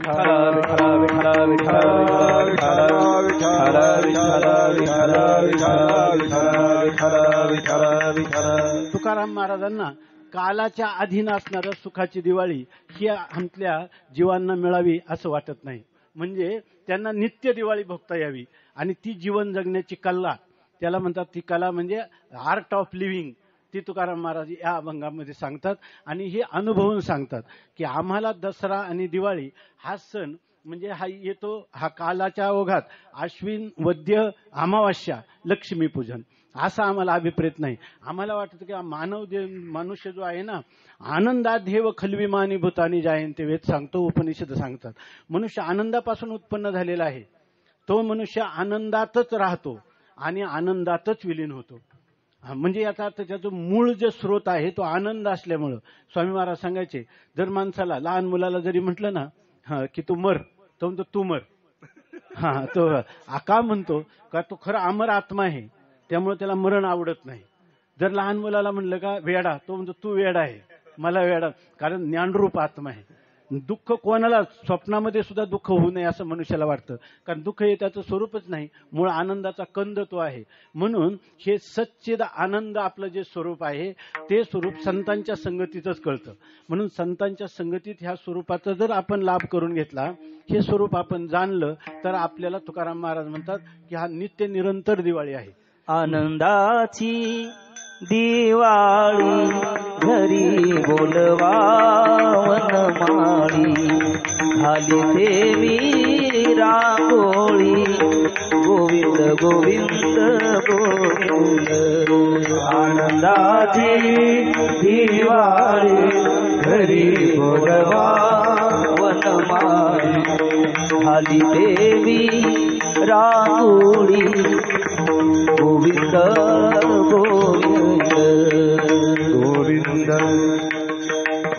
तुकाराम महाराजांना कालाच्या अधीन असणाऱ्या सुखाची दिवाळी ही आमच्या जीवांना मिळावी असं वाटत नाही. म्हणजे त्यांना नित्य दिवाळी भोगता यावी आणि ती जीवन जगण्याची कला, त्याला म्हणतात ती कला म्हणजे आर्ट ऑफ लिव्हिंग, ती तुकाराम महाराज या अभंगामध्ये सांगतात. आणि हे अनुभवून सांगतात की आम्हाला दसरा आणि दिवाळी हा सण म्हणजे हा येतो हा कालाच्या ओघात आश्विन वद्य अमावास्या लक्ष्मीपूजन असा आम्हाला अभिप्रेत नाही. आम्हाला वाटतं की मनुष्य जो आहे ना, आनंदात देव खलविमानी भूतानी जायंते वेद सांगतो, उपनिषद सांगतात. मनुष्य आनंदापासून उत्पन्न झालेला आहे. तो मनुष्य आनंदातच राहतो आणि आनंदातच विलीन होतो. म्हणजे याचा अर्थ त्याचं मूळ जे स्रोत आहे तो आनंद असल्यामुळं स्वामी महाराज सांगायचे, जर माणसाला लहान मुलाला जरी म्हटलं ना की तू मर, तो म्हणतो तू मर. तो का म्हणतो का तो खरा अमर आत्मा आहे, त्यामुळे त्याला मरण आवडत नाही. जर लहान मुलाला म्हणलं का वेडा, तो म्हणतो तू वेडा आहे, मला वेडा, कारण ज्ञानरूप आत्मा आहे. दुःख कोणाला स्वप्नामध्ये सुद्धा दुःख होऊ नये असं मनुष्याला वाटतं, कारण दुःख हे त्याचं स्वरूपच नाही, मूळ आनंदाचा कंद तो आहे. म्हणून हे सच्चिद आनंद आपलं जे स्वरूप आहे ते स्वरूप संतांच्या संगतीतच कळतं. म्हणून संतांच्या संगतीत ह्या स्वरूपाचा जर आपण लाभ करून घेतला, हे स्वरूप आपण जाणलं, तर आपल्याला तुकाराम महाराज म्हणतात की हा नित्य निरंतर दिवाळी आहे. आनंदाची दिवाळी घरी बोलवा वनमाळी, झाली देवी रांगोळी, गोविंद गोविंद गोविंद. आनंदाची दिवाळी घरी बोलवा वनमाळी, झाली देवी रांगोळी, गोविंद गोविंद गोविंद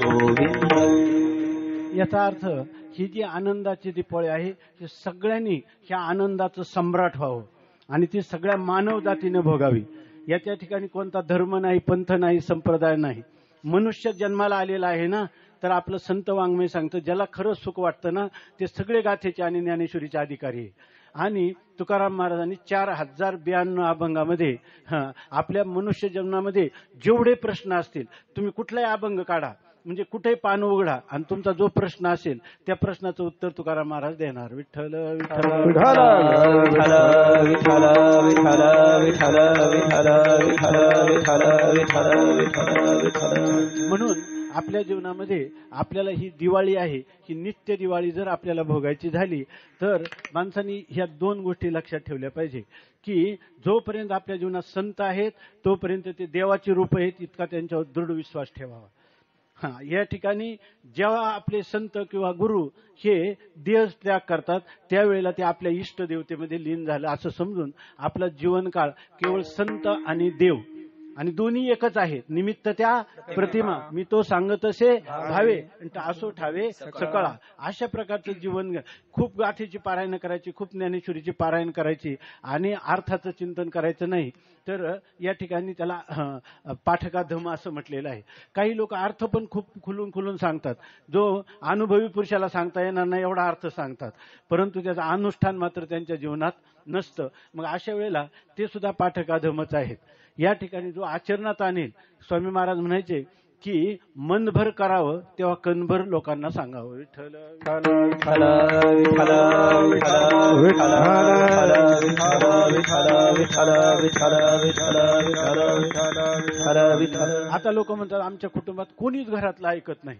गोविंद. याचा अर्थ ही जी आनंदाची दिवाळी आहे ही सगळ्यांनी ह्या आनंदाचं सम्राट व्हावं आणि ती सगळ्या मानव जातीने भोगावी. याच्या ठिकाणी कोणता धर्म नाही, पंथ नाही, संप्रदाय नाही. मनुष्य जन्माला आलेला आहे ना, तर आपलं संत वाङ्मय सांगतं ज्याला खरंच सुख वाटतं ना ते सगळे गाथेचे आणि ज्ञानेश्वरीचे अधिकारी आहे. आणि तुकाराम महाराजांनी 4092 अभंगामध्ये आपल्या मनुष्य जीवनामध्ये जेवढे प्रश्न असतील तुम्ही कुठलाही अभंग काढा, म्हणजे कुठेही पान उघडा आणि तुमचा जो प्रश्न असेल त्या प्रश्नाचं उत्तर तुकाराम महाराज देणार. विठ्ठल विठ्ठल विठ्ठल विठ्ठल विठ्ठल विठ्ठल विठ्ठल विठ्ठल विठ्ठल विठ्ठल विठ्ठल विठ्ठल. म्हणून आपल्या जीवनामध्ये आपल्याला ही दिवाळी आहे, ही नित्य दिवाळी जर आपल्याला भोगायची झाली तर माणसांनी ह्या दोन गोष्टी लक्षात ठेवल्या पाहिजे की जोपर्यंत आपल्या जीवनात संत आहेत तोपर्यंत ते देवाची रूप आहेत इतका त्यांच्यावर दृढ विश्वास ठेवावा. या ठिकाणी जेव्हा आपले संत किंवा गुरु हे देह त्याग करतात त्यावेळेला ते आपल्या इष्ट देवतेमध्ये लीन झालं असं समजून आपला जीवनकाळ केवळ संत आणि देव आणि दोन्ही एकच आहेत. निमित्त त्या प्रतिमा मी तो सांगत असे भावे असो ठावे सकळा. अशा प्रकारचं जीवन, खूप गाठीची पारायण करायची, खूप ज्ञानेश्वरीची पारायण करायची आणि अर्थाचं चिंतन करायचं नाही. तर या ठिकाणी त्याला पाठकाधम असं म्हटलेलं आहे. काही लोक अर्थ पण खूप खुलून खुलून सांगतात, जो अनुभवी पुरुषाला सांगता येणार नाही एवढा अर्थ सांगतात, परंतु त्याचं अनुष्ठान मात्र त्यांच्या जीवनात नसतं. मग अशा वेळेला ते सुद्धा पाठकाधमच आहेत. या ठिकाणी जो आचरणात आणेल, स्वामी महाराज म्हणायचे की मनभर करावं तेव्हा कणभर लोकांना सांगावं. विठ्ठल विठ्ठल विठ्ठल विठ्ठल विठ्ठल विठ्ठल विठ्ठल विठ्ठल. आता लोक म्हणतात आमच्या कुटुंबात कोणीच घरातलं ऐकत नाही,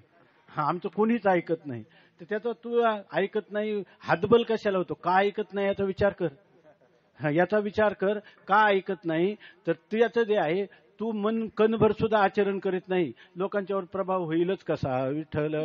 आमचं कोणीच ऐकत नाही. तर त्याचा तू ऐकत नाही हातबल कशाला होतो, का ऐकत नाही याचा विचार कर. याचा विचार कर का ऐकत नाही. तर त्याचं जे आहे तू मन कणभर सुद्धा आचरण करीत नाही, लोकांच्यावर प्रभाव होईलच कसा. विठ्ठल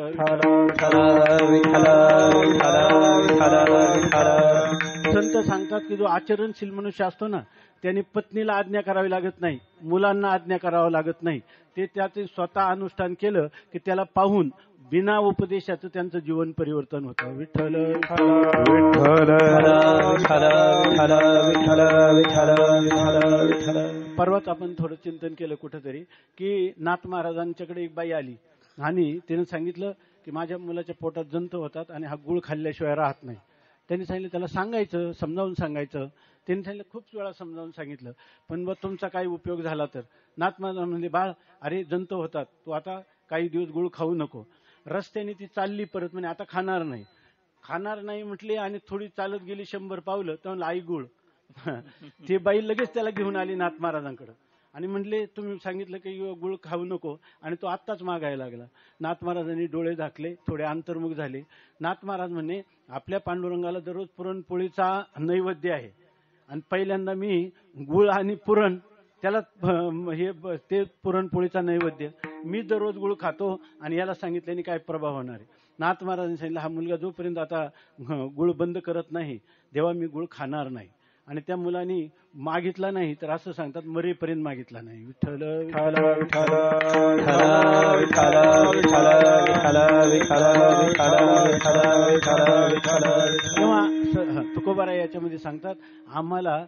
संत सांगतात की जो आचरणशील मनुष्य असतो ना त्याने पत्नीला आज्ञा करावी लागत नाही, मुलांना आज्ञा करावं लागत नाही. ते त्याचे स्वतः अनुष्ठान केलं की त्याला पाहून बिना उपदेशाचं त्यांचं जीवन परिवर्तन होतं. विठ्ठल परवाच आपण थोडं चिंतन केलं कुठंतरी की नाथ महाराजांच्याकडे एक बाई आली आणि तिने सांगितलं की माझ्या मुलाच्या पोटात जंत होतात आणि हा गुळ खाल्ल्याशिवाय राहत नाही. त्यांनी सांगितलं त्याला सांगायचं, समजावून सांगायचं. त्यांनी सांगितलं खूप वेळा समजावून सांगितलं, पण मग तुमचा काही उपयोग झाला तर. नाथ महाराज म्हणजे बाळ अरे जंत होतात, तू आता काही दिवस गुळ खाऊ नको. रस्त्याने ती चालली परत, म्हणजे आता खाणार नाही म्हटली आणि थोडी चालत गेली 100 पावलं तर आई गुळ. ती बाई लगेच त्याला घेऊन आली नाथ महाराजांकडे आणि म्हणले तुम्ही सांगितलं की गुळ खाऊ नको आणि तो आत्ताच मागायला लागला. नाथ महाराजांनी डोळे झाकले, थोडे अंतर्मुख झाले. नाथ महाराज म्हणे आपल्या पांडुरंगाला दररोज पुरणपोळीचा नैवेद्य आहे आणि पहिल्यांदा मी गुळ आणि पुरण त्याला ते पुरणपोळीचा नैवेद्य मी दररोज गुळ खातो आणि याला सांगितल्याने काय प्रभाव होणार आहे. नाथ महाराजांनी सांगितलं हा मुलगा जोपर्यंत आता गुळ बंद करत नाही तेव्हा मी गुळ खाणार नाही. आणि त्या मुलांनी मागितला नाही तर असं सांगतात मरेपर्यंत मागितला नाही. विठ्ठल विठ्ठल विठ्ठल विठ्ठल विठ्ठल विठ्ठल विठ्ठल विठ्ठल विठ्ठल विठ्ठल. तेव्हा तुकोबाराय याच्यामध्ये सांगतात आम्हाला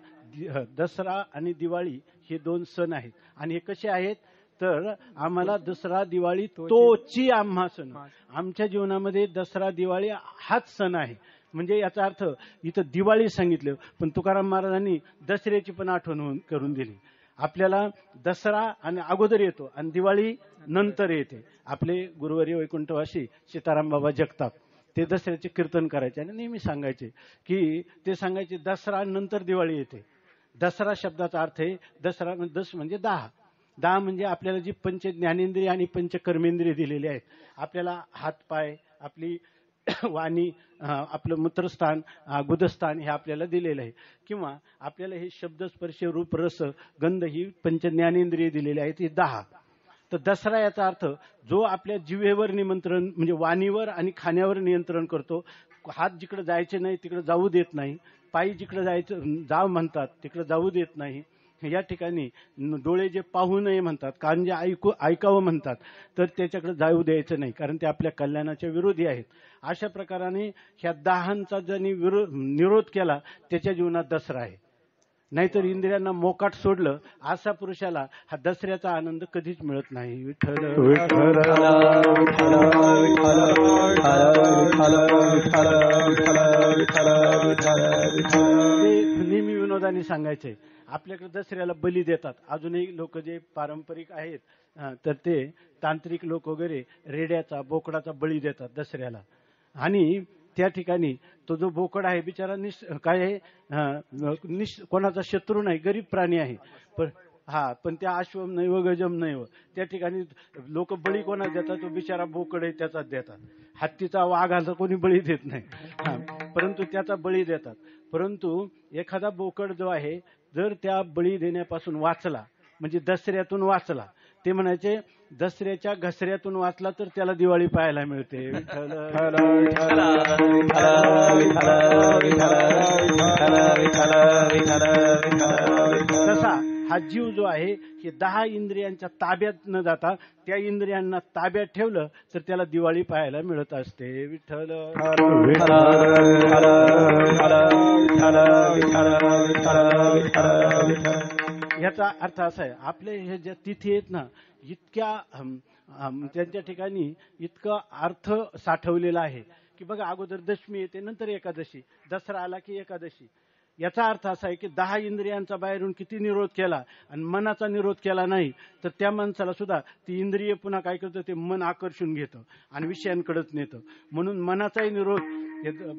दसरा आणि दिवाळी हे 2 सण आहेत. आणि हे कसे आहेत तर आम्हाला दसरा दिवाळी तोची आम्हा सण. आमच्या जीवनामध्ये दसरा दिवाळी हाच सण आहे. म्हणजे याचा अर्थ इथं दिवाळी सांगितलं पण तुकाराम महाराजांनी दसऱ्याची पण आठवण करून दिली. आपल्याला दसरा आणि अगोदर येतो आणि दिवाळी नंतर येते. आपले गुरुवर्य वैकुंठवासी सीताराम बाबा जगताप ते दसऱ्याचे कीर्तन करायचे आणि नेहमी सांगायचे की ते सांगायचे दसरा नंतर दिवाळी येते. दसरा शब्दाचा अर्थ आहे दसरा, दस म्हणजे 10 म्हणजे आपल्याला जी पंच ज्ञानेंद्रिय आणि पंच कर्मेंद्रिय दिलेली आहेत. आपल्याला हात पाय, आपली वाणी, आपलं मूत्रस्थान, गुदस्थान हे आपल्याला दिलेलं आहे. किंवा आपल्याला हे शब्द, स्पर्श, रूप, रस, गंध ही पंच ज्ञानेंद्रिय दिलेली आहेत, ही 10. तर दसरा याचा अर्थ जो आपल्या जिव्हेवर नियंत्रण म्हणजे वाणीवर आणि खाण्यावर नियंत्रण करतो. हात जिकडे जायचे नाही तिकडे जाऊ देत नाही, पायी जिकडे जायचं जाव म्हणतात तिकडे जाऊ देत नाही. या ठिकाणी डोळे जे पाहू नये म्हणतात, कान जे ऐकावं म्हणतात तर त्याच्याकडे जाऊ द्यायचं नाही कारण ते आपल्या कल्याणाच्या विरोधी आहेत. अशा प्रकाराने ह्या 10चा ज्यांनी निरोध केला त्याच्या जीवनात दसरा आहे. नाहीतर इंद्रियांना मोकाट सोडलं असा पुरुषाला हा दसऱ्याचा आनंद कधीच मिळत नाही. विठ्ठल नेहमी विनोदाने सांगायचे आपल्याकडे दसऱ्याला बली देतात. अजूनही लोक जे पारंपरिक आहेत तर ते तांत्रिक लोक वगैरे रेड्याचा, बोकडाचा बळी देतात दसऱ्याला. आणि त्या ठिकाणी तो जो बोकड आहे बिचारा काय आहे कोणाचा शत्रू नाही, गरीब प्राणी आहे. पण त्या अश्वम नाही व गजम नाही व त्या ठिकाणी लोक बळी कोणा देतात, तो बिचारा बोकड आहे त्याचाच देतात. हत्तीचा, वाघाचा कोणी बळी देत नाही, परंतु त्याचा बळी देतात. परंतु एखादा बोकड जो आहे जर त्या बळी देण्यापासून वाचला म्हणजे दसऱ्यातून वाचला, ते म्हणायचे दसऱ्याच्या घसऱ्यातून वाचला तर त्याला दिवाळी पाहायला मिळते. तसा हा जीव जो आहे हे 10 इंद्रियांच्या ताब्यात न जाता त्या इंद्रियांना ताब्यात ठेवलं तर त्याला दिवाळी पाहायला मिळत असते. विठ्ठल याचा अर्थ असा आहे आपले हे ज्या तिथी आहेत ना इतक्या त्यांच्या ठिकाणी इतकं अर्थ साठवलेला आहे की बघा अगोदर दशमी येते नंतर एकादशी, दसरा आला की एकादशी. याचा अर्थ असा आहे की 10 इंद्रियांचा बाहेरून किती निरोध केला आणि मनाचा निरोध केला नाही तर त्या माणसाला सुद्धा ती इंद्रिय पुन्हा काय करतं ते मन आकर्षून घेतं आणि विषयांकडेच नेतं. म्हणून मनाचाही निरोध,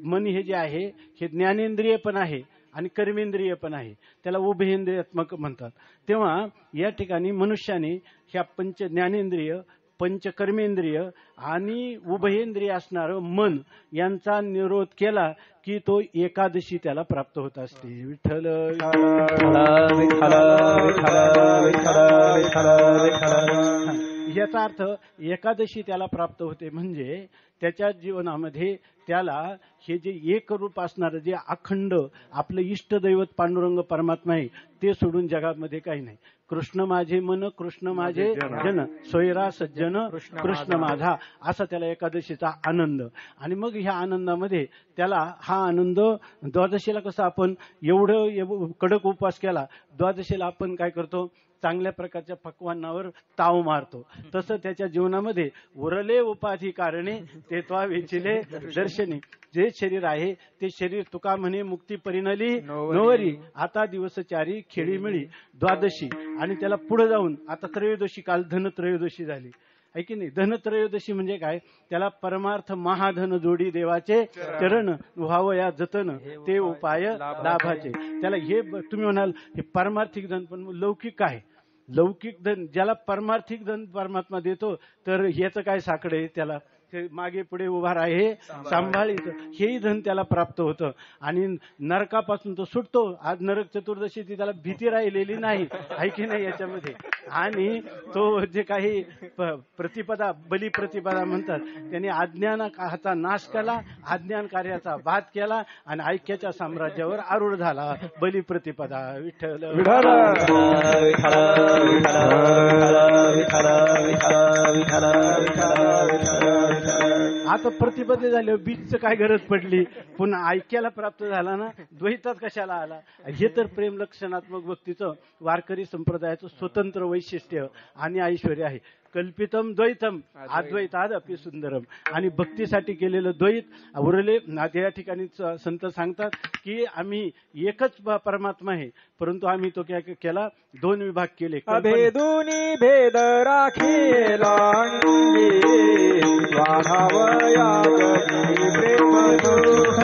मन हे जे आहे हे ज्ञानेंद्रिय पण आहे आणि कर्मेंद्रिय पण आहे, त्याला उभयेंद्रियात्मक म्हणतात. तेव्हा या ठिकाणी मनुष्याने ह्या पंच ज्ञानेंद्रिय, पंच कर्मेंद्रिय आणि उभयेंद्रिय असणारं मन यांचा निरोध केला की तो एकादशी त्याला प्राप्त होत असते. विठ्ठल याचा अर्थ एकादशी त्याला प्राप्त होते म्हणजे त्याच्या जीवनामध्ये त्याला हे जे एक रूप असणारं जे अखंड आपलं इष्टदैवत पांडुरंग परमात्मा आहे ते सोडून जगामध्ये काही नाही. कृष्ण माझे मन, कृष्ण माझे जन, सोयरा सज्जन कृष्ण माझा, असा त्याला एकादशीचा आनंद. आणि मग ह्या आनंदामध्ये त्याला हा आनंद द्वादशीला कसं आपण एवढं कडक उपवास केला, द्वादशीला आपण काय करतो चांगल्या प्रकारच्या पक्वांनावर ताव मारतो, तसं त्याच्या जीवनामध्ये उरले उपाधी कारणे ते त्वा वेचिले दर्शनी. जे शरीर आहे ते शरीर तुका म्हणे मुक्ती परिणली नोवरी, आता दिवसचारी खेळी मिळी द्वादशी. आणि त्याला पुढे जाऊन आता त्रयोदशी, काल धनत्रयोदशी झाली आहे की नाही. धनत्रयोदशी म्हणजे काय, त्याला परमार्थ महाधन जोडी देवाचे चरण व्हावया जतन ते उपाय लाभाचे. त्याला हे तुम्ही म्हणाल हे पारमार्थिक धन, पण लौकिक आहे. लौकिक धन ज्याला परमार्थिक धन परमात्मा देतो तर ह्याचं काय साकडे त्याला ते मागे पुढे उभा राहे सांभाळीत, हेही धन त्याला प्राप्त होतं आणि नरकापासून तो सुटतो. आज नरक चतुर्दशी ती त्याला भीती राहिलेली नाही, आहे की नाही याच्यामध्ये. आणि तो जे काही प्रतिपदा बली प्रतिपदा म्हणतात त्यांनी अज्ञानाचा नाश केला, अज्ञान कार्याचा बाध केला आणि ऐक्याच्या साम्राज्यावर आरूढ झाला. बली प्रतिपदा. विठ्ठल आता प्रतिपदे झाले, बीजचं काय गरज पडली, पुन्हा ऐक्याला प्राप्त झाला ना, द्वैतात कशाला आला. हे तर प्रेम लक्षणात्मक भक्तीचं वारकरी संप्रदायाचं स्वतंत्र वैशिष्ट्य आणि ऐश्वर्य आहे. कल्पितम द्वैतम अद्वैताद अपि सुंदरम. आणि भक्तीसाठी केलेलं द्वैत उरले. या ठिकाणी संत सांगतात की आम्ही एकच परमात्मा आहे, परंतु आम्ही तो काय केला, दोन विभाग केले. अभेदुनी भेद राखीला वाढावया जगी प्रेम सुख,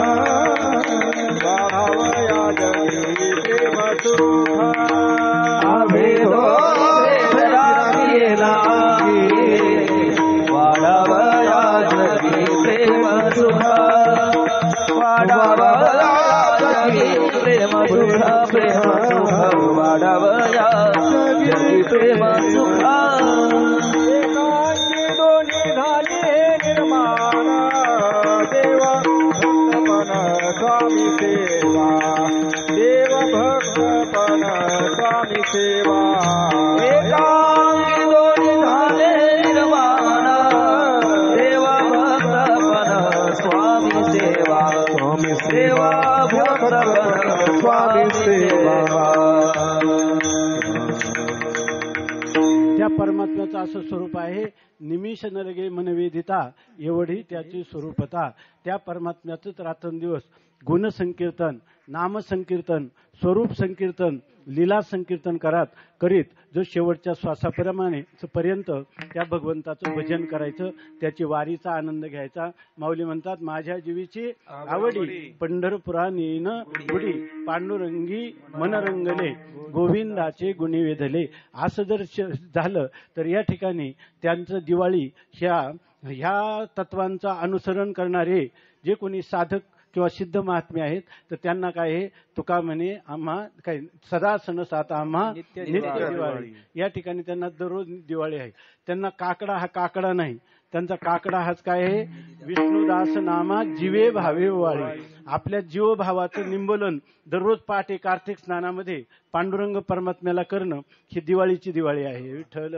वाढावया जगी प्रेम सुख. अभेदो भेद राखीला वाढावया जगी प्रेम सुख, वाढावया जगी प्रेम सुख, प्रेम सुख वाढावया जगी प्रेम सुख. एकांगी दोन्ही झाले निर्माण, देव भक्तपण स्वामी सेवा, देव भक्तपण स्वामी सेवा. एकांगी दोन्ही झाले निर्माण, देव भक्तपण स्वामी सेवा, स्वामी सेवा भक्तपण स्वामी सेवा. त्या परमात्म्याचं असं स्वरूप आहे, निमिष नरगे मनवेदिता, एवढी त्याची स्वरूपता. त्या परमात्म्याचंच रात्रंदिवस गुणसंकीर्तन, नामसंकीर्तन, स्वरूप संकीर्तन, लीला संकीर्तन करीत जो शेवटच्या श्वासाप्रमाणे पर्यंत त्या भगवंताचं भजन करायचं, त्याची वारीचा आनंद घ्यायचा. माऊली म्हणतात, माझ्या जीवीची आवडी पंढरपुरा नेन उडी, पांडुरंगी मनरंगले, गोविंदाचे गुणी वेधले. असं जर झालं तर या ठिकाणी त्यांचं दिवाळी ह्या तत्वांचं अनुसरण करणारे जे कोणी साधक किंवा सिद्ध महात्मे आहेत, तर त्यांना काय आहे, तुका म्हणे आम्हा काय सदा सण सात आम्हा नित्य दिवाळी. या ठिकाणी त्यांना दररोज दिवाळी आहे. त्यांना काकडा हा काकडा नाही, त्यांचा काकडा हाच काय आहे, विष्णुदास नामा जीवे भावे वाळी. आपल्या जीवभावाचं निंबोलन दररोज पहाटे कार्तिक स्नानामध्ये पांडुरंग परमात्म्याला करणं ही दिवाळीची दिवाळी आहे. विठ्ठल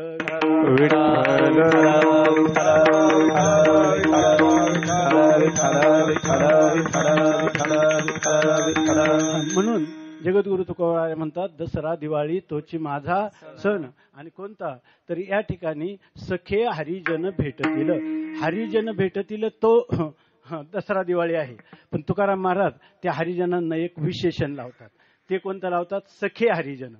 म्हणून जगद्गुरु तुकोबाराय म्हणतात, दसरा दिवाळी तोची माझा सण. आणि कोणता, तर या ठिकाणी सखे हरिजन भेटतील, हरिजन भेटतील तो दसरा दिवाळी आहे. पण तुकाराम महाराज त्या हरिजनांना एक विशेषण लावतात. ते कोणतं लावतात, सखे हरिजन.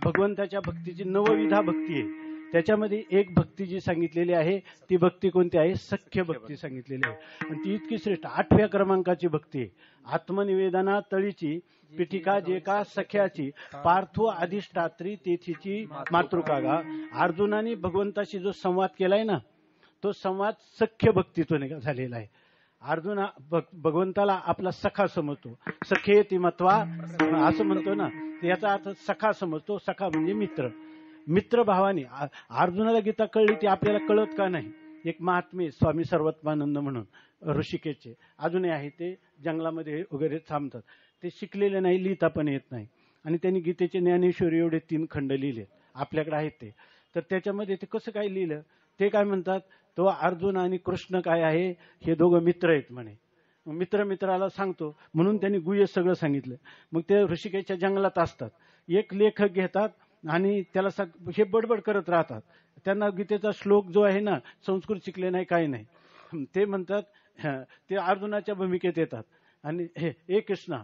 भगवंताच्या भक्तीची नवविधा भक्ती आहे. त्याच्यामध्ये एक भक्ती जी सांगितलेली आहे ती भक्ती कोणती आहे, सख्य भक्ती सांगितलेली आहे. आणि ती इतकी श्रेष्ठ 8व्या क्रमांकाची भक्ती आहे. आत्मनिवेदना तळीची पिटिका जे का सख्याची, पार्थो अधिष्ठात्री तेथीची मातृकागा. अर्जुनाने भगवंताशी जो संवाद केलाय ना, तो संवाद सख्य भक्तीतून झालेला आहे. अर्जुन भगवंताला आपला सखा समजतो, सखेती मत्वा असं म्हणतो ना, याचा अर्थ सखा समजतो. सखा म्हणजे मित्र. मित्र भावाने अर्जुनाला गीता कळली, ती आपल्याला कळत का नाही. एक महात्मे स्वामी सर्वत्मानंद म्हणून ऋषिकेशचे अजूनही आहे, ते जंगलामध्ये वगैरे थांबतात. ते शिकलेले नाही, लिहिता पण येत नाही. आणि त्यांनी गीतेचे ज्ञानेश्वरी एवढे 3 खंड लिहिले, आपल्याकडे आहेत ते. तर त्याच्यामध्ये ते कसं काय लिहिलं, ते काय म्हणतात, तो अर्जुन आणि कृष्ण काय आहे, हे दोघं मित्र आहेत म्हणे. मित्र मित्राला सांगतो म्हणून त्यांनी गुह्य सगळं सांगितलं. मग ते ऋषिकेशच्या जंगलात असतात, एक लेखक घेतात आणि त्याला हे बडबड करत राहतात. त्यांना गीतेचा श्लोक जो आहे ना, संस्कृत शिकले नाही, काही नाही. ते म्हणतात, ते अर्जुनाच्या भूमिकेत येतात आणि हे कृष्णा,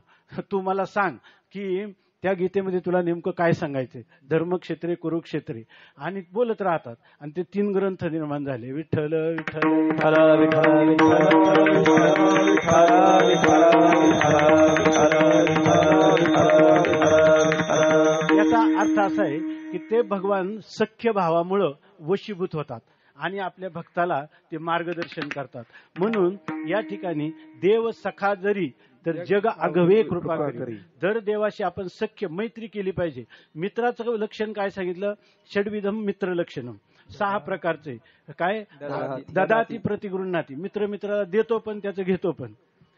तू मला सांग की त्या गीतेमध्ये तुला नेमकं काय सांगायचंय, धर्मक्षेत्रे कुरुक्षेत्रे. आणि बोलत राहतात आणि ते 3 ग्रंथ निर्माण झाले. विठ्ठल विठ्ठल याचा अर्थ असा आहे की ते भगवान सख्य भावामुळं वशीभूत होतात आणि आपल्या भक्ताला ते मार्गदर्शन करतात. म्हणून या ठिकाणी देव सखा जरी तर जग आघवे कृपा करी. जर देवाशी आपण सख्य मैत्री केली पाहिजे. मित्राचं लक्षण काय सांगितलं? षड्विधम मित्र लक्षणम, 6 प्रकारचे. काय? ददाती प्रतिगृह्णाती, मित्र मित्राला देतो पण त्याचं घेतो पण.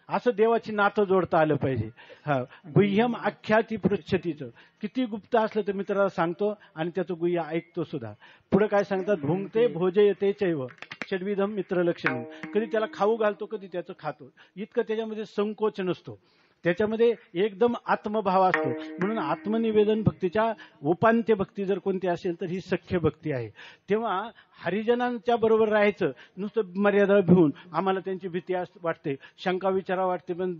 असं देवाची नातं जोडता आलं पाहिजे. हा, गुह्यम आख्याती पृच्छतीचं, किती गुप्त असलं तर मित्राला सांगतो आणि त्याचं गुह्य ऐकतो सुद्धा. पुढे काय सांगतात? भुंगते भोजयते चैव षड्विधम मित्र लक्षण. कधी त्याला खाऊ घालतो, कधी त्याचं खातो. इतकं त्याच्यामध्ये संकोच नसतो, त्याच्यामध्ये एकदम आत्मभाव असतो. म्हणून आत्मनिवेदन भक्तीच्या उपांत्य भक्ती जर कोणती असेल तर ही सख्य भक्ती आहे. तेव्हा हरिजनांच्या बरोबर राहायचं, नुसतं मर्यादा भिवून आम्हाला त्यांची भीती वाटते, शंका विचारा वाटते, पण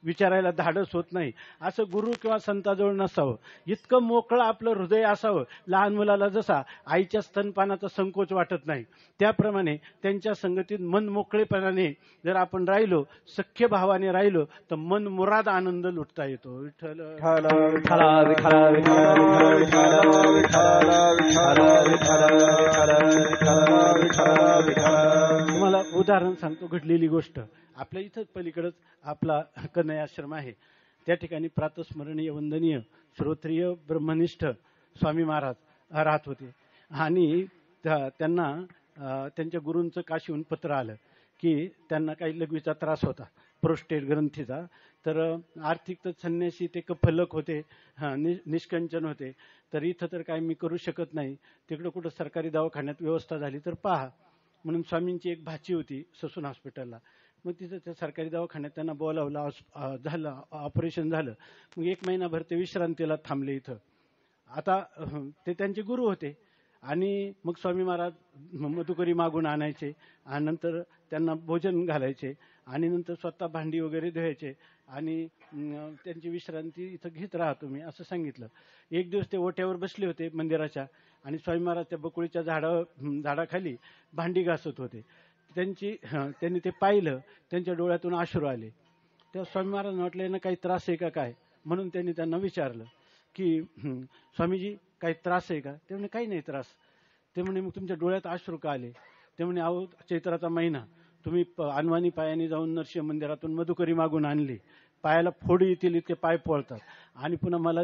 विचारायला धाडस होत नाही. असं गुरु किंवा संताजवळ नसावं. इतकं मोकळं आपलं हृदय असावं. लहान मुलाला जसा आईच्या स्तनपानाचा संकोच वाटत नाही, त्याप्रमाणे त्यांच्या संगतीत मन मोकळेपणाने जर आपण राहिलो, सख्य भावाने राहिलो, तर मन मुराद आनंद लुटता येतो. विठ्ठल तुम्हाला उदाहरण सांगतो, घडलेली गोष्ट. आपल्या इथं पलीकडच आपला कन्हैया आश्रम आहे. त्या ठिकाणी प्रातस्मरणीय वंदनीय श्रोत्रिय ब्रह्मनिष्ठ स्वामी महाराज राहत होते. आणि त्यांना त्यांच्या गुरूंचं काशीहून पत्र आलं की त्यांना काही लघवीचा त्रास होता, प्रोस्टेट ग्रंथीचा. तर आर्थिक तर संन्यासी ते कफलक होते, निष्कंचन होते. तर इथं तर काय मी करू शकत नाही, तिकडं कुठं सरकारी दवाखान्यात व्यवस्था झाली तर पहा. म्हणून स्वामींची एक भाची होती ससून हॉस्पिटलला. मग तिथं त्या सरकारी दवाखान्यात त्यांना बोलावलं, झालं ऑपरेशन झालं. मग 1 महिनाभर ते विश्रांतीला थांबले इथं. आता ते त्यांचे गुरु होते. आणि मग स्वामी महाराज मधुकरी मागून आणायचे आणि नंतर त्यांना भोजन घालायचे आणि नंतर स्वतः भांडी वगैरे धुवायचे आणि त्यांची विश्रांती इथं घेत राहा तुम्ही, असं सांगितलं. एक दिवस ते ओट्यावर बसले होते मंदिराच्या आणि स्वामी महाराज त्या बकुळीच्या झाडाखाली भांडी घासत होते. त्यांनी ते पाहिलं, त्यांच्या डोळ्यातून अश्रू आले. तेव्हा स्वामी महाराजांना वाटलं यांना काही त्रास आहे का काय, म्हणून त्यांनी त्यांना विचारलं की स्वामीजी काही त्रास आहे का? ते म्हणे काही नाही त्रास. ते म्हणे मग तुमच्या डोळ्यात अश्रू का आले? ते म्हणे अहो चैत्राचा महिना, तुम्ही अनवाणी पायाने जाऊन नरसिंह मंदिरातून मधुकरी मागून आणली, पायाला फोडी येतील इतके पाय पोळतात, आणि पुन्हा मला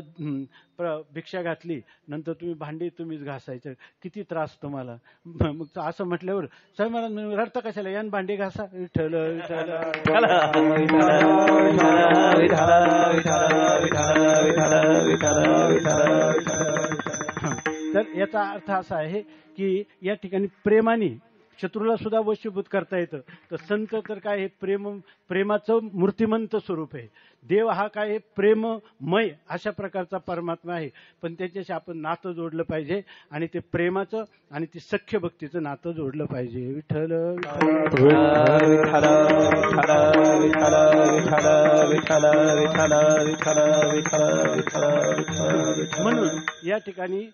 भिक्षा घातली, नंतर तुम्ही भांडी तुम्हीच घासायचं, किती त्रास तुम्हाला. मग असं म्हटल्यावर स्वामी महाराज रडता कशाला, यान भांडी घासा. विठ्ठल तर याचा अर्थ असा आहे की या ठिकाणी प्रेमाने शत्रूला सुद्धा वशीभूत करता येतं. तर संत तर काय, हे प्रेमाचं मूर्तिमंत स्वरूप आहे. देव हा काय, हे प्रेममय अशा प्रकारचा परमात्मा आहे. पण त्याच्याशी आपण नातं जोडलं पाहिजे आणि ते प्रेमाचं आणि ते सख्य भक्तीचं नातं जोडलं पाहिजे. विठ्ठल म्हणून या ठिकाणी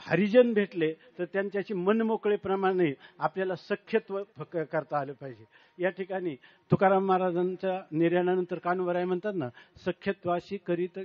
हरिजन भेटले तर त्यांच्याशी मनमोकळेप्रमाणे आपल्याला सख्यत्व करता आलं पाहिजे. या ठिकाणी तुकाराम महाराजांच्या निर्याणानंतर कानूवराय म्हणतात ना, सख्यत्वाशी करीत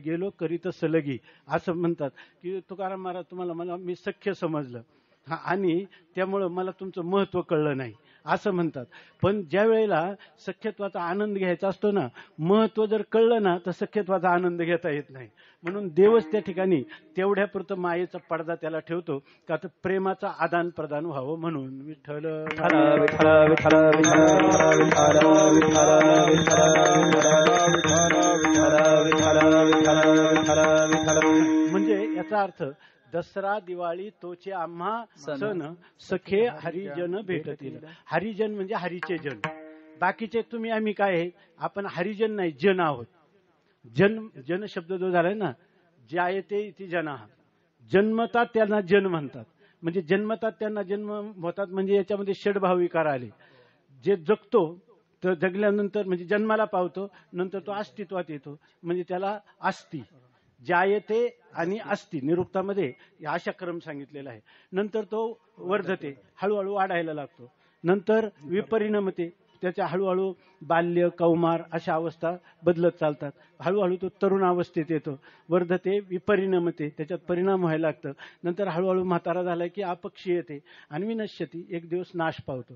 गेलो करीत सलगी, असं म्हणतात की तुकाराम महाराज तुम्हाला मी सख्य समजलं आणि त्यामुळं मला तुमचं महत्व कळलं नाही, असं म्हणतात. पण ज्या वेळेला सख्यत्वाचा आनंद घ्यायचा असतो ना, महत्व जर कळलं ना तर सख्यत्वाचा आनंद घेता येत नाही. म्हणून देवच त्या ठिकाणी तेवढ्यापुरतं मायेचा पडदा त्याला ठेवतो का तर प्रेमाचा आदान प्रदान व्हावं म्हणून. विठ्ठल म्हणजे याचा अर्थ दसरा दिवाळी तोचे आम्हा सण, सखे हरिजन भेटतील. हरिजन म्हणजे हरीचे जन. बाकीचे तुम्ही आम्ही काय आहे, आपण हरिजन नाही, जन आहोत. जन शब्द जो झालाय ना, जायते इति जना, जन्मतात त्यांना जन म्हणतात. म्हणजे जन्मतात त्यांना जन्म होतात, म्हणजे याच्यामध्ये षडभाव विकार आले. जे जगतो तर जगल्यानंतर म्हणजे जन्माला पावतो, नंतर तो अस्तित्वात येतो, म्हणजे त्याला अस्ति. जायते आणि अस्ति निरुक्तामध्ये अशा क्रम सांगितलेला आहे. नंतर तो वर्धते, हळूहळू वाढायला लागतो. नंतर विपरिणमते, त्याच्या हळूहळू बाल्य कौमार अशा अवस्था बदलत चालतात. हळूहळू तो तरुण अवस्थेत येतो, वर्धते विपरिणमते, त्याच्यात परिणाम व्हायला लागतं. नंतर हळूहळू म्हातारा झाला की अपक्षी येते आणि विनश्यती, एक दिवस नाश पावतो.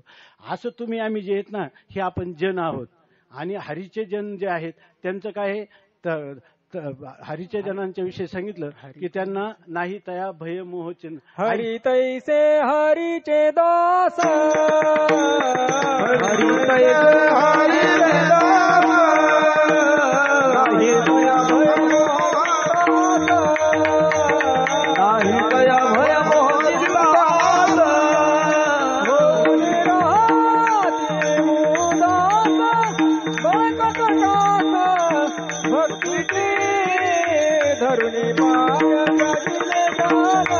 असं तुम्ही आम्ही जे आहेत ना, हे आपण जन आहोत. आणि हरीचे जन जे आहेत त्यांचं काय आहे, हरीच्या जनांच्या विषयी सांगितलं की त्यांना नाही तया भय मोह चिन्ह. हरी तैसे हरीचे दास, हरी तैसे हरीचे दास, नाही तया भय मोह, नाही तया भय मोह चिंतास, भक्ती धरुणी पाय करिले जान,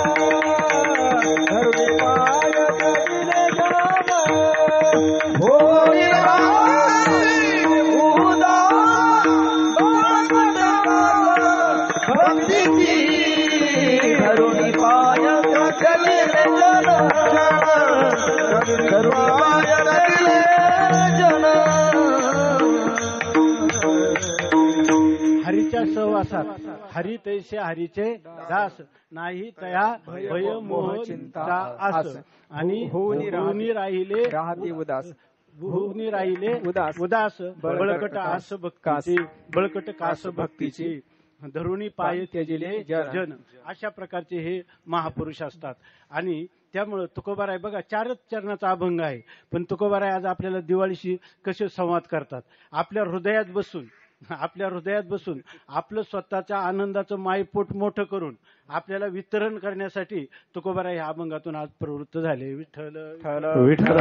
धरुणी पाय करिले जान, होई भक्ती धरुणी पाय करिले जान, धरुणी पाय करिले जान. हरीच्या सहवासात हरी तैसे हरीचे दास, नाही तया भय मोह चिंता आस. आणि होऊनी राहिले राहती उदास, होऊनी राहिले उदास, उदास, बळकट आस भक्तीची, बळकट कास भक्तीची, धरुणी पाय त्यजिले जन. अशा प्रकारचे हे महापुरुष असतात. आणि त्यामुळं तुकोबाराय बघा 4च चरणाचा अभंग आहे, पण तुकोबाराय आज आपल्याला दिवाळीशी कसे संवाद करतात. आपल्या हृदयात बसून आपलं स्वतःच्या आनंदाचं मायपोट मोठं करून आपल्याला वितरण करण्यासाठी तुकोबाराय ह्या अभंगातून आज प्रवृत्त झाले. विठ्ठल विठ्ठल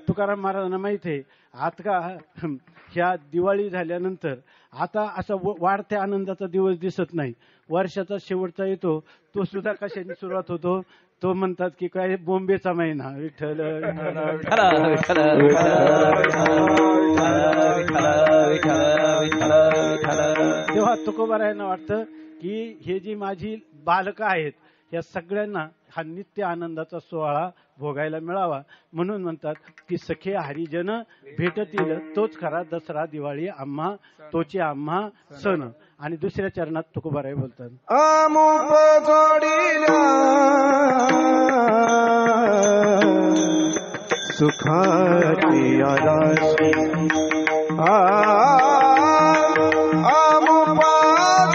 तुकाराम महाराजांना माहित आहे आत का ह्या दिवाळी झाल्यानंतर आता असा वाढत्या आनंदाचा दिवस दिसत नाही. वर्षाचा शेवटचा येतो, तो सुद्धा कशाने सुरुवात होतो, तो म्हणतात की काय बोंबेचा महिना. विठ्ठल तेव्हा तुकोबारायांना वाटतं की हे जी माझी बालकं आहेत या सगळ्यांना हा नित्य आनंदाचा सोहळा भोगायला मिळावा, म्हणून म्हणतात की सखे हरिजन भेटतील तोच खरा दसरा दिवाळी आम्हा, तोचे आम्हा सण. आणि दुसऱ्या चरणात तुकोबाराय बोलतात, आमुप जोडिल्या सुखाची राशी, आमुप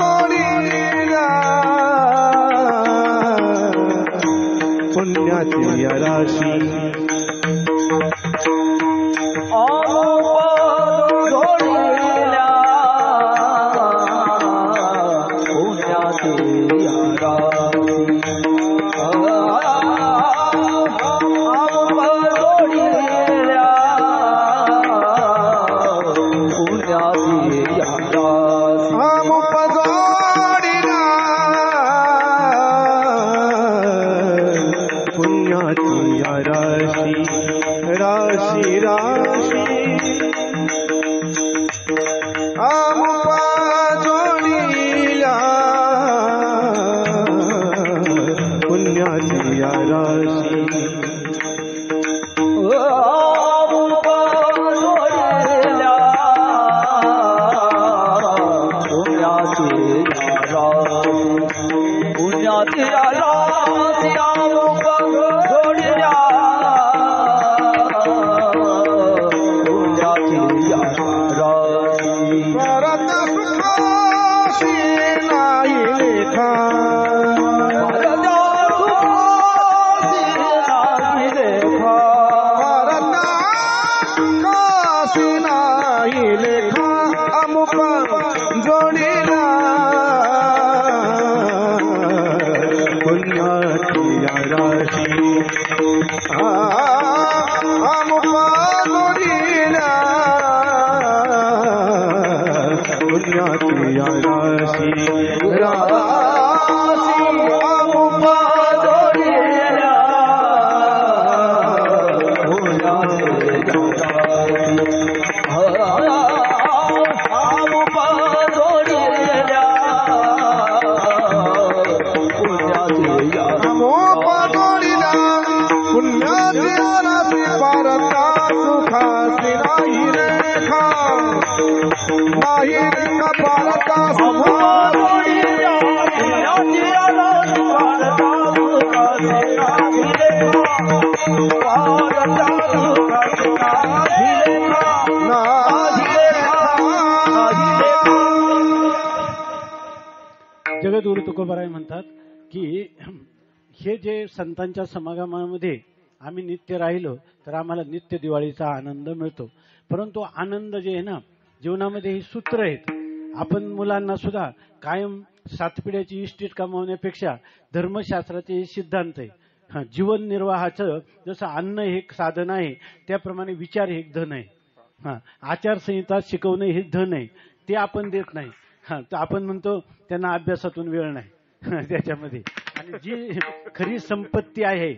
जोडिल्या पुण्याची राशी, सुखासी नाही रेखा नाही रेखा पारता जगद्गुरु तुकोबाराय म्हणतात की हे जे संतांच्या समागमामध्ये आम्ही नित्य राहिलो तर आम्हाला नित्य दिवाळीचा आनंद मिळतो. परंतु आनंद जे आहे ना जीवनामध्ये ही सूत्र आहेत. आपण मुलांना सुद्धा कायम सातपिढ्याची इस्टेट कमावण्यापेक्षा धर्मशास्त्राचे हे सिद्धांत आहे. जीवन निर्वाहाचं जसं अन्न हे एक साधन आहे त्याप्रमाणे विचार हे एक धन आहे. आचारसंहिता शिकवणं हे धन आहे ते आपण देत नाही. तर आपण म्हणतो त्यांना अभ्यासातून वेळ नाही त्याच्यामध्ये. आणि जी खरी संपत्ती आहे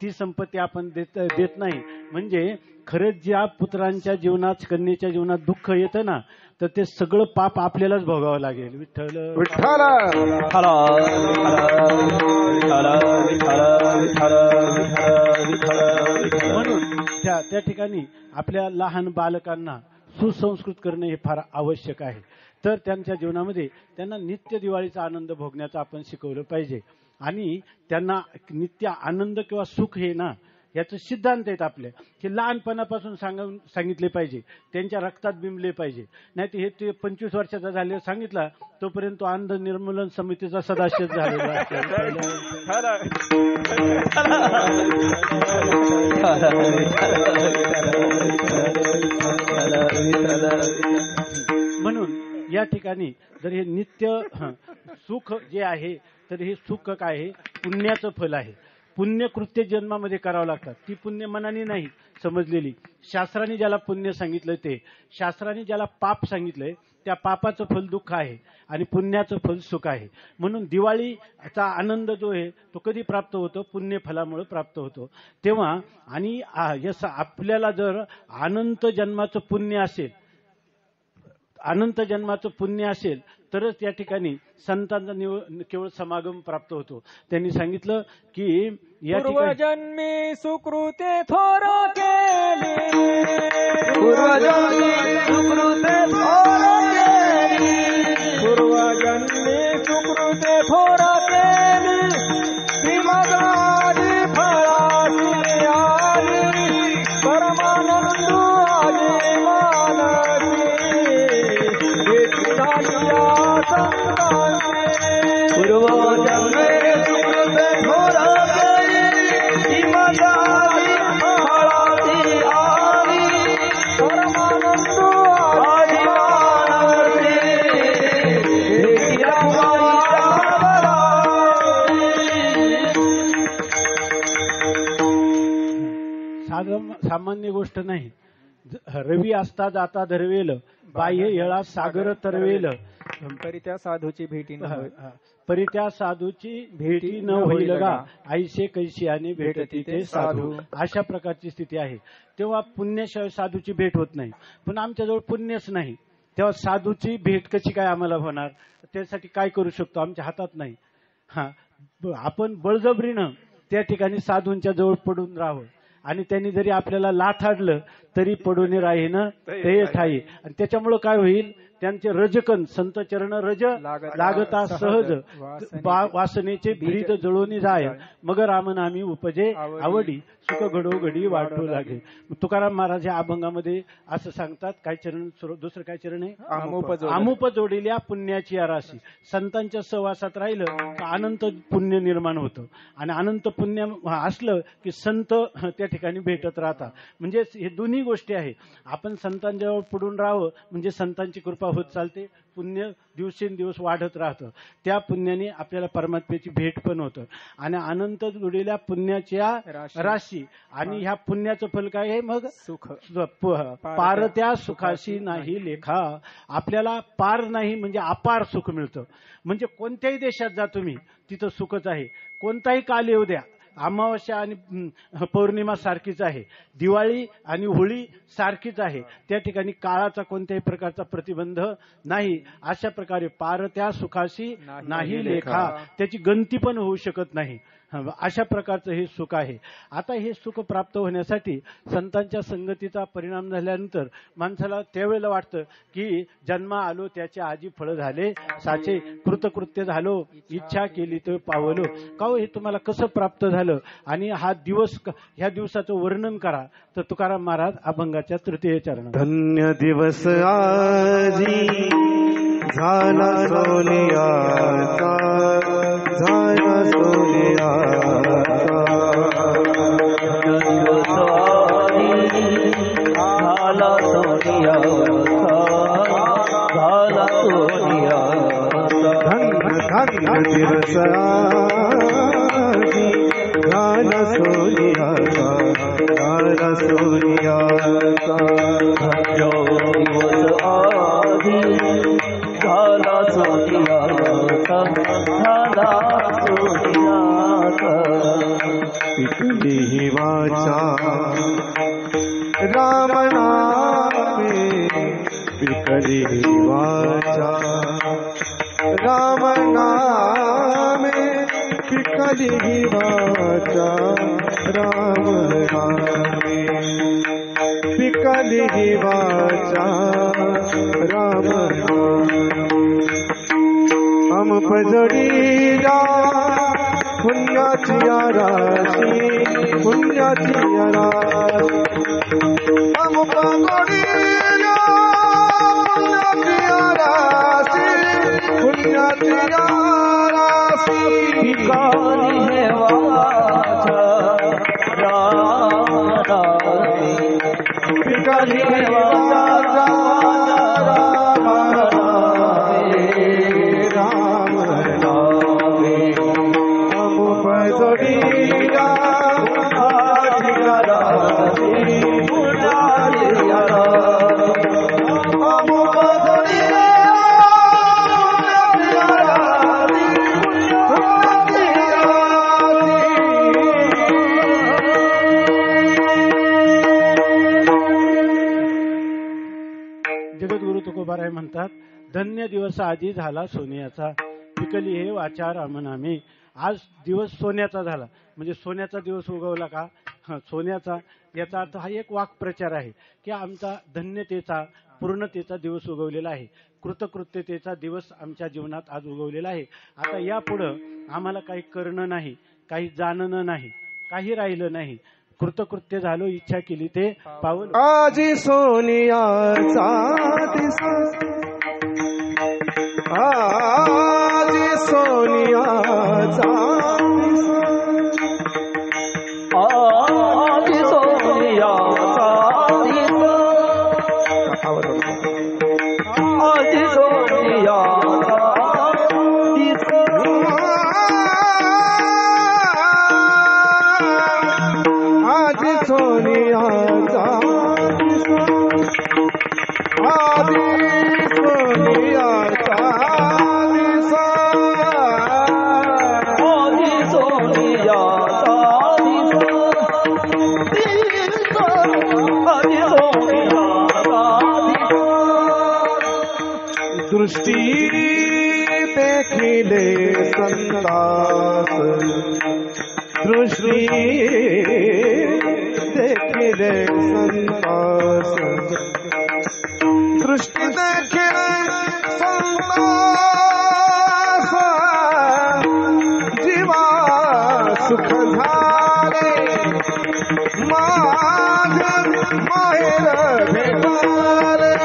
ती संपत्ती आपण देत नाही. म्हणजे खरंच ज्या पुत्रांच्या जीवनात कन्येच्या जीवनात दुःख येतं ना तर ते सगळं पाप आपल्यालाच भोगावं लागेल. विठ्ठल विठ्ठल म्हणून त्या ठिकाणी आपल्या लहान बालकांना सुसंस्कृत करणे हे फार आवश्यक आहे. तर त्यांच्या जीवनामध्ये त्यांना नित्य दिवाळीचा आनंद भोगण्याचं आपण शिकवलं पाहिजे. आणि त्यांना नित्य आनंद किंवा सुख हे ना याचं सिद्धांत आहेत आपले हे लहानपणापासून सांगितले पाहिजे. त्यांच्या रक्तात बिंबले पाहिजे. नाही तर हे ते 25 वर्षाचा झाले सांगितला तोपर्यंत तो अंध निर्मूलन समितीचा सदस्य झालेला म्हणून या ठिकाणी जर हे नित्य सुख जे आहे तर हे सुख काय आहे पुण्याचं फल आहे. पुण्यकृत्य जन्मामध्ये करावं लागतात. ती पुण्य मनाने नाही समजलेली. शास्त्राने ज्याला पुण्य सांगितलं ते शास्त्राने ज्याला पाप सांगितलंय त्या पापाचं फल दुःख आहे आणि पुण्याचं फल सुख आहे. म्हणून दिवाळीचा आनंद जो आहे तो कधी प्राप्त होतो पुण्य फलामुळे प्राप्त होतो तेव्हा. आणि आपल्याला जर अनंत जन्माचं पुण्य असेल तरच या ठिकाणी संतांचा केवळ समागम प्राप्त होतो. त्यांनी सांगितलं की या पूर्वजन्मी सुकृते थोर केली पूर्वजन्मी सुकृते थोर केली पूर्वजन्मी सुकृते थोर केली श्रीमदादी फळासी आली परमानंद आली मानसी पूर्वजन्मे सुकृते थोर केली श्रीमदादी फळासी आली परमानंद आली मानसी सामान्य गोष्ट नाही. रवी असता जाता धरवेल बाह्य येळा सागर तरवेल परित्या साधूची भेटी परित्या साधूची भेटी न होईल गा ऐसे कैशी आणि भेटती ते साधू. अशा प्रकारची स्थिती आहे. तेव्हा पुण्याशिवाय साधूची भेट होत नाही. पण आमच्याजवळ पुण्यच नाही तेव्हा साधूची भेट कशी काय आम्हाला होणार. त्यासाठी काय करू शकतो आमच्या हातात नाही. आपण बळजबरीनं त्या ठिकाणी साधूंच्या जवळ पडून राहावं आणि त्यांनी जरी आपल्याला लाथाडलं तरी पडून राहीन ते ठाई. आणि त्याच्यामुळं काय होईल त्यांचे रजकन संत चरण रज लागता सहज वासनेचे भीत जळून जाय मग रामनामी उपजे आवडी सुख घडोघडी वाटू लागे. तुकाराम महाराज या अभंगामध्ये असं सांगतात. काय चरण दुसरं काय चरण आहे आमुप जोडिल्या पुण्याची राशी. संतांच्या सहवासात राहिलं तर अनंत पुण्य निर्माण होतं आणि अनंत पुण्य असलं की संत त्या ठिकाणी भेटत राहतात. म्हणजे हे दोन्ही गोष्टी आहे. आपण संतांजवळ पडून राहावं म्हणजे संतांची कृपा होत चालते. पुण्य दिवसेंदिवस वाढत राहतं. त्या पुण्याने आपल्याला परमात्म्याची भेट पण होतं आणि अनंत जोडलेल्या पुण्याच्या राशी. आणि ह्या पुण्याचं फल काय आहे मग सुख. पार त्या सुखाशी नाही लेखा. आपल्याला पार नाही म्हणजे अपार सुख मिळतं. म्हणजे कोणत्याही देशात जा तुम्ही तिथं सुखच आहे. कोणताही काल येऊ द्या. अमावस्या आणि पौर्णिमा सारखीच आहे. दिवाळी आणि होळी सारखीच आहे. त्या ठिकाणी काळाचा कोणत्याही प्रकारचा प्रतिबंध नाही. अशा प्रकारे पार त्या सुखाशी नाही लेखा. त्याची गणती पण होऊ शकत नाही. अशा प्रकारचं हे सुख आहे. आता हे सुख प्राप्त होण्यासाठी संतांच्या संगतीचा परिणाम झाल्यानंतर माणसाला त्यावेळेला वाटतं की जन्मा आलो त्याच्या आजी फळ झाले साचे, कृतकृत्य झालो इच्छा केली तर पावलो. का हो हे तुम्हाला कसं प्राप्त झालं आणि हा दिवस ह्या दिवसाचं वर्णन करा. तर तुकाराम महाराज अभंगाच्या तृतीय चरणात. धन्य दिवस आजी झाला सोनियाचा, झाला सोनियाचा. झाला सोनियाचा, झाला सोनियाचा. धन्य दिवस आजी झाला सोनियाचा, झाला सोनियाचा. दिवस आधी झाला सोनियाचा, झाला सोनियाचा. पिकली ही वाचा राम नामे, पिकली ही वाचा राम नामे, पिकली ही वाचा राम नामे, पिकली ही वाचा राम नामे. हम पजडीला पुण्याची राशी, पुण्याची राशी. हम पजडीला पुण्याची राशी, ठिकाणी हे वाचा रामाची, ठिकाणी हे वाचा राम नामे. हम पजडीला जगद्गुरु तुकोबाराय म्हणतात, धन्य दिवस आधी झाला सोन्याचा, पिकली हे वाचा राम नामे. आज दिवस सोन्याचा झाला म्हणजे सोन्याचा दिवस उगवला का? सोन्याचा याचा अर्थ हा एक वाक्प्रचार आहे की आमचा धन्यतेचा पूर्णतेचा दिवस उगवलेला आहे, कृतकृत्यतेचा दिवस आमच्या जीवनात आज उगवलेला आहे. आता यापुढं आम्हाला काही करणं नाही, काही जाणणं नाही, काही राहिलं नाही. कृतकृत्य झालो, इच्छा केली ते पावलो. आजी सोनियाचा दिसा, आजी सोनियाचा दिसा, आधी सोनियाचा दिसा, आधी सोनियाचा दिसा. आजी सोनियाचा दिसा, आजी सोनियाचा दिसा, आधी सोनियाचा दिसा, आधी सोनियाचा दिसा. दृष्टी देखिले संतास, दृष्टी देखिले संतास, दृष्टी देखिले संतास. जीवा सुख झाले माझ माहेर भेटाले.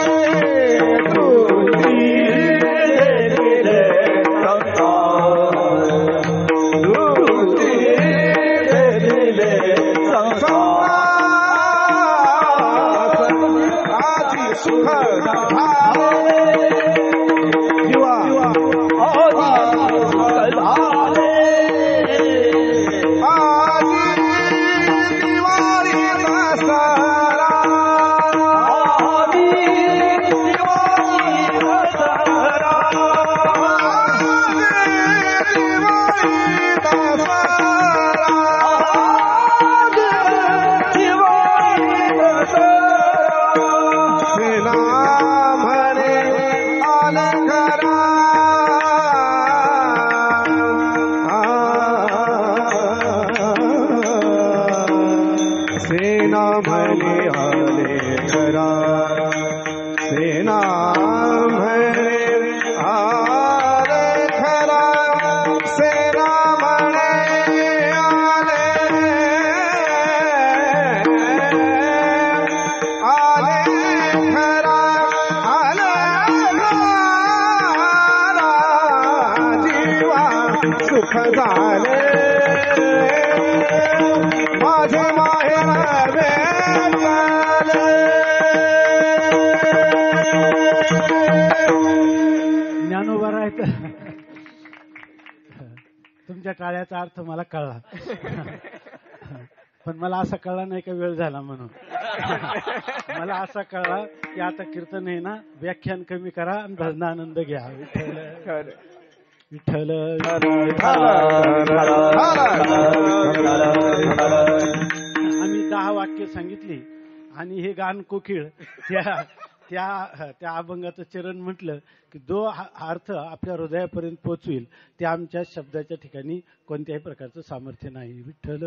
झाले माझे माहेर भेटले ज्ञानोबा राय तुमच्या टाळ्याचा अर्थ मला कळला पण मला असा कळला नाही का वेळ झाला म्हणून मला असा कळला की आता कीर्तन आहे ना व्याख्यान कमी करा आणि भजनानंद घ्या विठ्ठल विठ्ठल आम्ही 10 वाक्य सांगितली आणि हे गान कोकिळ त्या अभंगाचं चरण म्हटलं की जो अर्थ आपल्या हृदयापर्यंत पोहोचवेल ते आमच्या शब्दाच्या ठिकाणी कोणत्याही प्रकारचं सामर्थ्य नाही विठ्ठल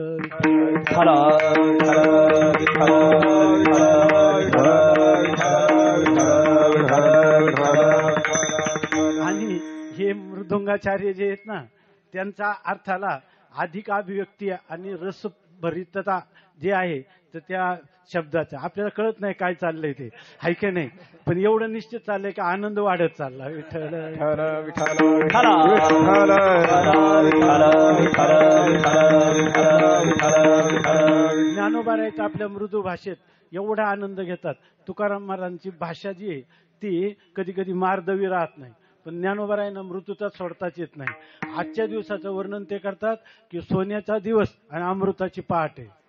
आणि हे मृदुंगाचार्य जे आहेत ना त्यांचा अर्थाला अधिक अभिव्यक्ती आणि रसभरितता जे आहे तर त्या शब्दाचं आपल्याला कळत नाही काय चाललंय ते हाय की नाही पण एवढं निश्चित चाललंय की आनंद वाढत चालला विठ्ठल ज्ञानोबारायचं आपल्या मृदू भाषेत एवढा आनंद घेतात तुकाराम महाराजांची भाषा जी आहे ती कधी कधी मार्दवी राहत नाही पण ज्ञानोबारायांना मृत्यूचा सोडताच येत नाही आजच्या दिवसाचं वर्णन ते करतात की सोन्याचा दिवस आणि अमृताची पहाट आहे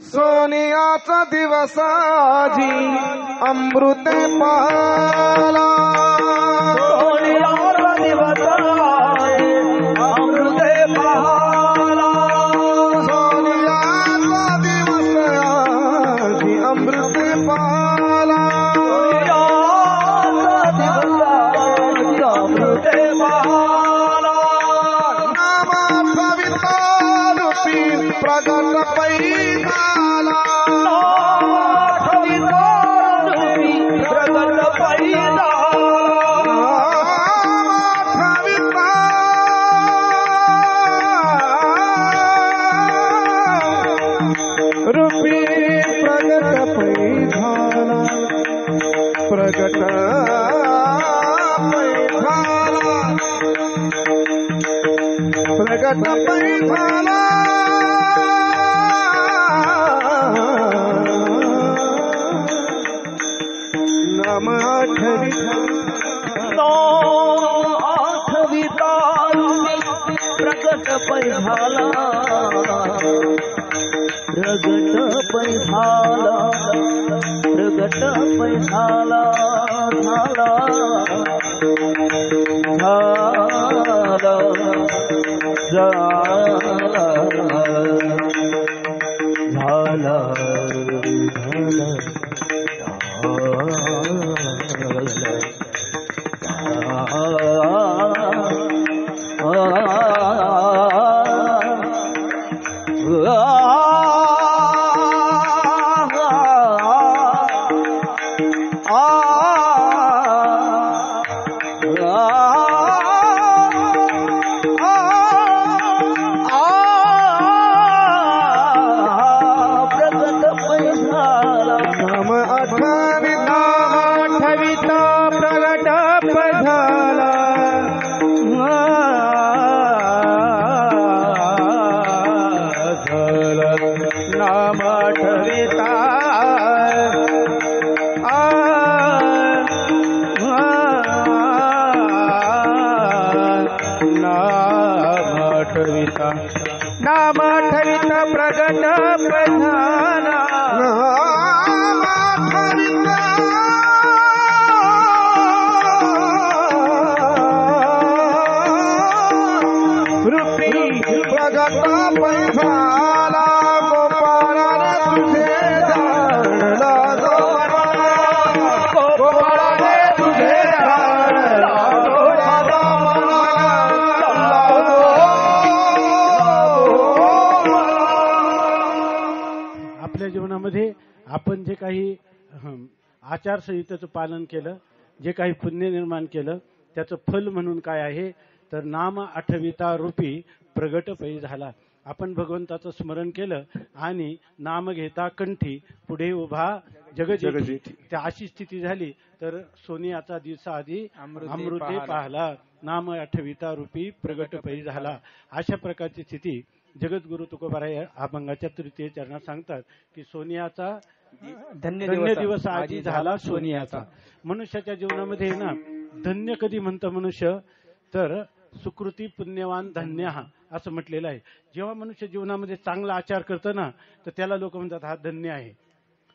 सोनियाचा दिवस आजी अमृत पाला सोनियाचा दिवस आहे अमृत पाला सोनियाचा दिवस आजी अमृत पाला अमृत पाला नामा कविता रूपी प्रगट पैदा प्रगट पैधाला नाम आठविता प्रगट पैधाला प्रगट पैधाला प्रगट पैधाला झाला नाम ठविता प्रगट प्रधाना रूपी प्रगट पैधाला गोपाळा तुझे जाणला गोपाळा तुझे जाणला आपल्या जीवनामध्ये आपण जे काही आचारसंहितेचं पालन केलं जे काही पुण्य निर्माण केलं त्याचं फल म्हणून काय आहे तर नाम आठविता रूपी प्रगट पै झाला आपण भगवंताचं स्मरण केलं आणि नाम घेता कंठी पुढे उभा जगजेठी. त्या अशी स्थिती झाली तर सोनियाचा दिवसा आधी अमृते पाहला, नाम आठविता रूपी प्रगट पै झाला. अशा प्रकारची स्थिती जगद्गुरु तुकोबाराय अभंगाच्या तृतीय चरणात सांगतात की सोनियाचा धन्य दिवस आधी झाला सोनियाचा. मनुष्याच्या जीवनामध्ये ना धन्य कधी म्हणतं मनुष्य तर सुकृती पुण्यवान धन्य हा असं म्हटलेलं आहे. जेव्हा मनुष्य जीवनामध्ये चांगला आचार करतं ना तर त्याला लोक म्हणतात हा धन्य आहे.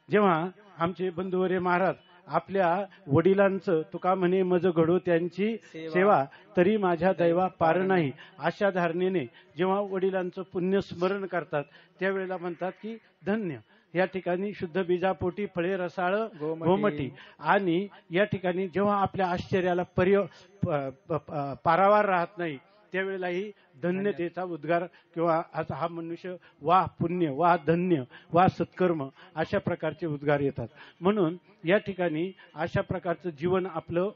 जेव्हा आमचे बंधुवर्य महाराज आपल्या वडिलांचं तुका म्हणे मज घडो त्यांची सेवा तरी माझ्या दैवा पार नाही अशा धारणेने जेव्हा वडिलांचं पुण्य स्मरण करतात त्यावेळेला म्हणतात की धन्य. या ठिकाणी शुद्ध बीजापोटी फळे रसाळ गोमटी. आणि या ठिकाणी जेव्हा आपल्या आश्चर्याला पारावार राहत नाही त्यावेळेलाही धन्यतेचा उद्गार किंवा हा मनुष्य वा पुण्य वा धन्य वा सत्कर्म अशा प्रकारचे उद्गार येतात. म्हणून या ठिकाणी अशा प्रकारचं जीवन आपलं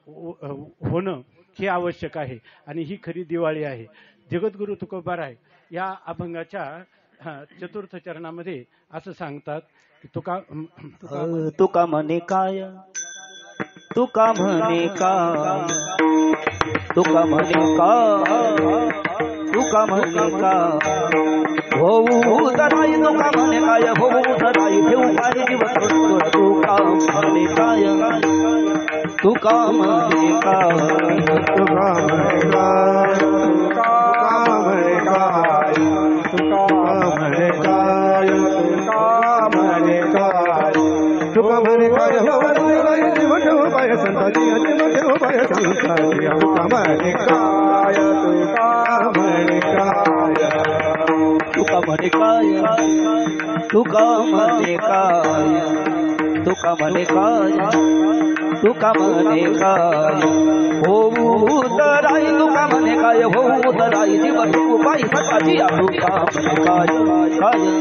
होणं हे आवश्यक आहे आणि ही खरी दिवाळी आहे. जगद्गुरु तुकोबाराय या अभंगाच्या चतुर्थ चरणामध्ये असं सांगतात की तुका म्हणे काय, तुका म्हणे काय, तुका म्हणे काय, तुका म्हणे काय, होऊ तराई तुका म्हणे काय, होऊ तराई ठेवू काय दिवस तुका म्हणे काय, तुका म्हणे काय, तुका म्हणे काय, तुका म्हणे काय, तुका म्हणे काय, तुका म्हणे काय, तुका म्हणे काय, जीव ठेव पाय संताची, जीव ठेव पाय संताची, तुका म्हणे काय, तुका म्हणे काय, तुका म्हणे काय, तुका म्हणे काय, तुका म्हणे काय, तुका म्हणे काय, होऊ तराई तुका म्हणे काय, होऊ तराई जीव ठेवू पाय संताची, तुका म्हणे काय, काय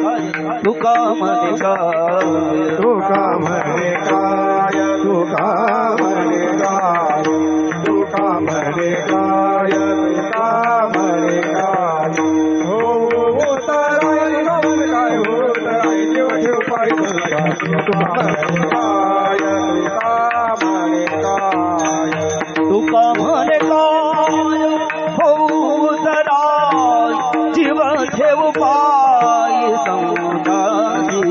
तुका म्हणे काय, तुका म्हणे काय, तुका म्हणे काय, तुका म्हणे काय, तुका म्हणे काय, हो तराई गवन काय, हो तराई जीव ठेव पाय संताची, तुका म्हणे काय, तुका म्हणे काय, तुका म्हणे काय, होऊ तराई जीव ठेवू पाय संताची,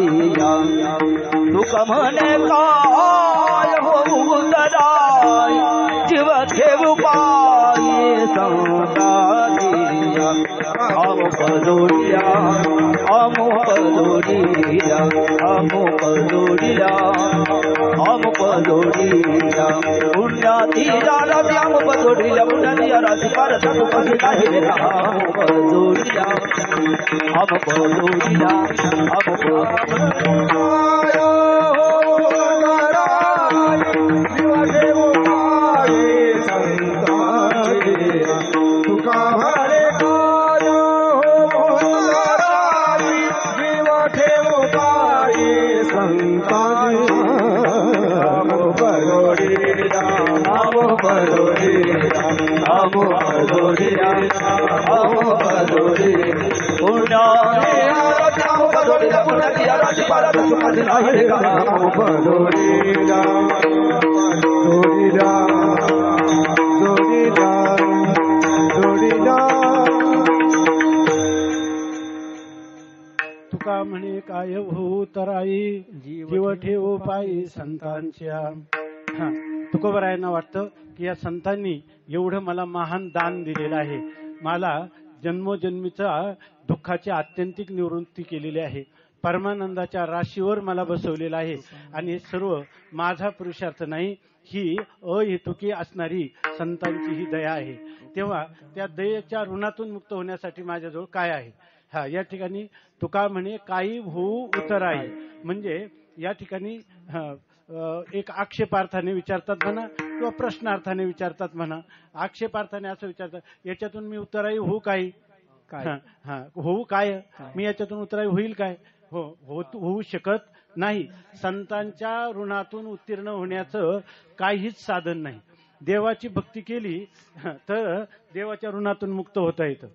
तुका म्हणे काय, होऊ तराई जीव ठेवू पाय संताची, अमुक जोडिया, अमुक जोडिया, अमुक जोडिया, अमुक जोडिया, पुण्याची राशी अमुक जोडिया, पुण्याची राशी पारत तुपसी काही अमुक जोडिया, अमुक जोडिया, अमुक तुका म्हणे काय, जीव ठेव पाय संताची, अमुक जोडिया, अमुक जोडिया, अमुक जोडिया, अमुक जोडिया, पुण्याची राशी अमुक जोडिया, पुण्याची राशी पारत तुपसी काही अमुक जोडिया, जोडिया, जोडिया, जोडिया. तुका म्हणे काय होऊ तराई जीव ठेवू पायी संतांच्या. तुकोबारायांना वाटतं की या संतांनी एवढं मला महान दान दिलेलं आहे, मला जन्मोजन्मीचा दुःखाची आत्यंतिक निवृत्ती केलेली आहे, परमानंदाच्या राशीवर मला बसवलेलं आहे आणि हे सर्व माझा पुरुषार्थ नाही, ही अहेतुकी असणारी संतांची ही दया आहे. तेव्हा त्या दयेच्या ऋणातून मुक्त होण्यासाठी माझ्याजवळ काय आहे. या ठिकाणी तुका म्हणे काही होऊ उतराई म्हणजे या ठिकाणी एक आक्षेपार्थाने विचारतात म्हणा किंवा प्रश्नार्थाने विचारतात म्हणा. आक्षेपार्थाने असं विचारतात याच्यातून मी उतराई होऊ काय, होऊ काय, मी याच्यातून उतराई होईल काय, होऊ शकत नाही. संतांच्या ऋणातून उत्तीर्ण होण्याचं काहीच साधन नाही. देवाची भक्ती केली तर देवाच्या ऋणातून मुक्त होता येतं,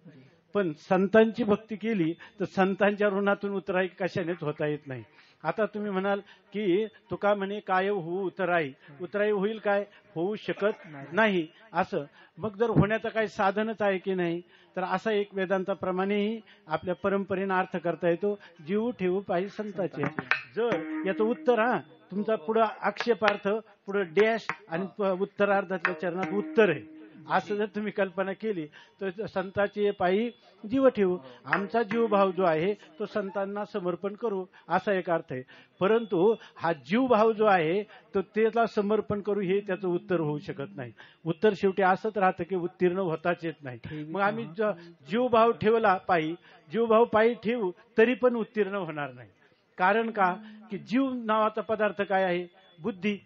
पण संतांची भक्ती केली तर संतांच्या ऋणातून उतराई कशानेच होता येत नाही. आता तुम्ही म्हणाल की तुका म्हणे काय होऊ उतराई, उतराई होईल काय, होऊ शकत नाही असं. मग जर होण्याचं काही साधनच आहे की नाही, तर असा एक वेदांताप्रमाणेही आपल्या परंपरेनं अर्थ करता येतो, जीव ठेवू पाहिजे संताचे. जर याचं उत्तर तुमचा पुढं आक्षेपार्थ, पुढं डॅश आणि उत्तरार्धातल्या चरणात उत्तर आहे असं जर तुम्ही कल्पना केली तर संताचे पायी जीव ठेवू, आमचा जीवभाव जो आहे तो संतांना समर्पण करू असा एक अर्थ आहे. परंतु हा जीवभाव जो आहे तो त्याला समर्पण करू हे त्याचं उत्तर होऊ शकत नाही. उत्तर शेवटी असंच राहतं की उत्तीर्ण होताच येत नाही. मग आम्ही जीवभाव ठेवला पायी, जीवभाव पायी ठेवू तरी पण उत्तीर्ण होणार नाही. कारण का की जीव नावाचा पदार्थ काय आहे, बुद्धी,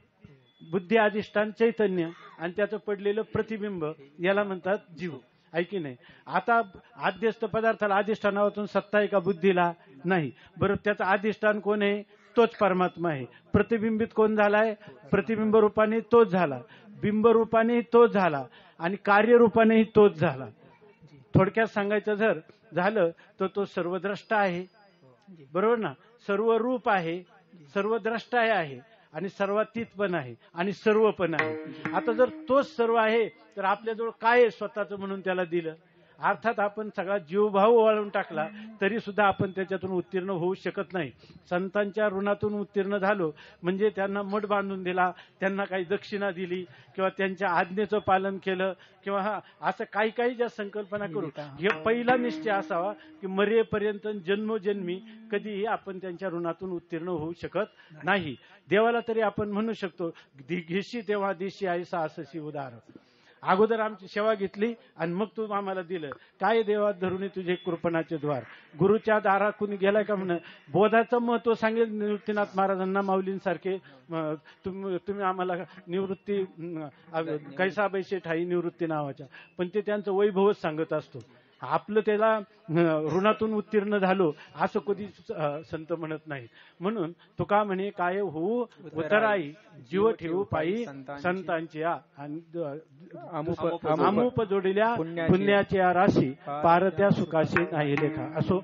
बुद्धी अधिष्ठान चैतन्य आणि त्याचं पडलेलं प्रतिबिंब याला म्हणतात जीव, आहे की नाही. आता आद्यस्थ पदार्थाला अधिष्ठानातून सत्ता आहे का बुद्धीला, नाही. बरं त्याचं अधिष्ठान कोण आहे, तोच परमात्मा आहे. प्रतिबिंबित कोण झालाय, प्रतिबिंब रूपाने तोच झाला, बिंब रूपाने तोच झाला आणि कार्यरूपानेही तोच झाला. थोडक्यात सांगायचं जर झालं तर तो सर्वद्रष्टा आहे, बरोबर ना, सर्व रूप आहे, सर्व द्रष्टा आहे आणि सर्वातीत पण आहे आणि सर्व पण आहे. आता जर तोच सर्व आहे तर आपल्याजवळ काय आहे स्वतःच म्हणून त्याला दिलं. अर्थात आपण सगळा जीवभाव वाळून टाकला तरी सुद्धा आपण त्याच्यातून उत्तीर्ण होऊ शकत नाही. संतांच्या ऋणातून उत्तीर्ण झालो म्हणजे त्यांना मठ बांधून दिला, त्यांना काही दक्षिणा दिली किंवा त्यांच्या आज्ञेचं पालन केलं किंवा असं काही काही ज्या संकल्पना करू, हे पहिला निश्चय असावा की मरेपर्यंत जन्मोजन्मी कधीही आपण त्यांच्या ऋणातून उत्तीर्ण होऊ शकत नाही. देवाला तरी आपण म्हणू शकतो घेशी तेव्हा दिशी ऐसा असशी उदार. अगोदर आमची सेवा घेतली आणि मग तू आम्हाला दिलं. काय देवा धरुणी तुझे कृपणाचे द्वार. गुरुच्या दारातून गेलाय का म्हण. बोधाचं महत्व सांगेल निवृत्तीनाथ महाराजांना माऊलींसारखे तुम्ही आम्हाला निवृत्ती कैसा बैसे ठाई निवृत्ती नावाच्या, पण ते त्यांचं वैभवच सांगत असतो. आपलं त्याला ऋणातून उत्तीर्ण झालो असं कधी संत म्हणत नाही. म्हणून तुका म्हणे काय होऊ उतराई, जीव ठेवू पायी संतांची अमुप जोडल्या पुण्याच्या राशी, पारत्या सुखाशी नाही लेखा. असो,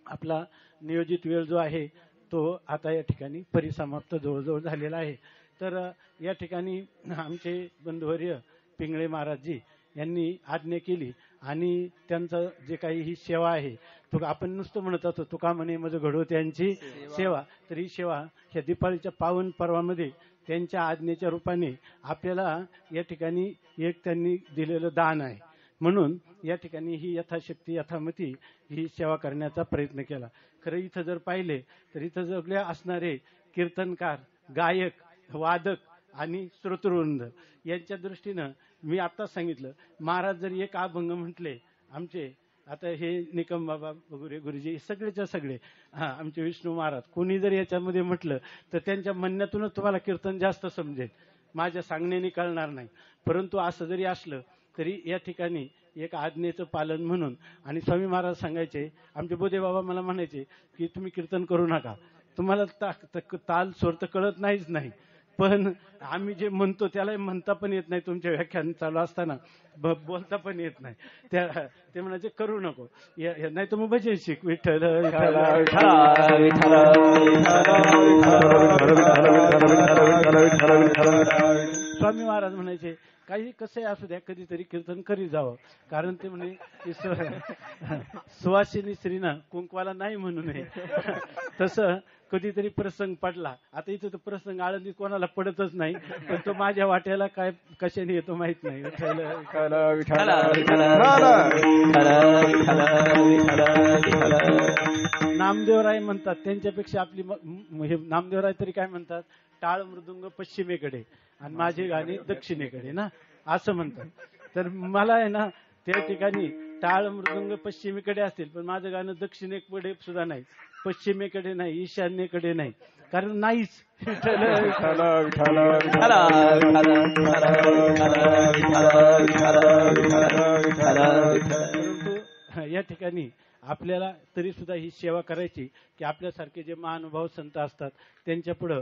आपला नियोजित वेळ जो आहे तो आता या ठिकाणी परिसमाप्त जवळजवळ झालेला आहे. तर या ठिकाणी आमचे बंधुवर्य पिंगळे महाराजजी यांनी आज्ञा केली आणि त्यांचं जे काही ही सेवा आहे, तो आपण नुसतं म्हणत असतो तुका म्हणे माझं घडवत्यांची सेवा, तर ही सेवा ह्या दिपाळीच्या पावन पर्वामध्ये त्यांच्या आज्ञेच्या रूपाने आपल्याला या ठिकाणी एक त्यांनी दिलेलं दान आहे. म्हणून या ठिकाणी ही यथाशक्ती यथामती ही सेवा करण्याचा प्रयत्न केला. खरं इथं जर पाहिले तर इथं सगळे असणारे कीर्तनकार, गायक, वादक आणि श्रोतृवृंद यांच्या दृष्टीनं मी आत्ताच सांगितलं, महाराज जर एक अभंग म्हटले आमचे, आता हे निकम बाबा गुरुजी सगळेच्या सगळे आमचे विष्णू महाराज कोणी जर याच्यामध्ये म्हटलं तर त्यांच्या म्हणण्यातूनच तुम्हाला कीर्तन जास्त समजेल, माझ्या सांगण्याने कळणार नाही. परंतु असं जरी असलं तरी या ठिकाणी एक आज्ञेचं पालन म्हणून, आणि स्वामी महाराज सांगायचे, आमचे बोधे बाबा मला म्हणायचे की तुम्ही कीर्तन करू नका, तुम्हाला ताल स्वर तर कळत नाहीच नाही, पण आम्ही जे म्हणतो त्याला म्हणता पण येत नाही, तुमच्या व्याख्यान चालू असताना बोलता पण येत नाही. ते म्हणायचे करू नको, नाही तर मग भजन शिक विठ्ठल स्वामी महाराज म्हणायचे काही कसंही असू द्या कधीतरी कीर्तन करी जावं, कारण ते म्हणे की सुवासिनी स्त्रीनं कुंकवाला नाही म्हणू नये. तसं कधीतरी प्रसंग पडला, आता इथं तो प्रसंग आळंदीत कोणाला पडतच नाही, पण तो माझ्या वाट्याला काय कशाने येतो माहित नाही. नामदेवराय म्हणतात त्यांच्यापेक्षा आपली नामदेवराय तरी काय म्हणतात, टाळ मृदुंग पश्चिमेकडे आणि माझे गाणे दक्षिणेकडे ना असं म्हणतात. तर मला आहे ना त्या ठिकाणी टाळ मृदुंग पश्चिमेकडे असतील पण माझं गाणं दक्षिणेकडे सुद्धा नाही, पश्चिमेकडे नाही, ईशान्येकडे नाही, कारण नाहीच. परंतु या ठिकाणी आपल्याला तरी सुद्धा ही सेवा करायची की आपल्यासारखे जे महानुभाव संत असतात त्यांच्या पुढं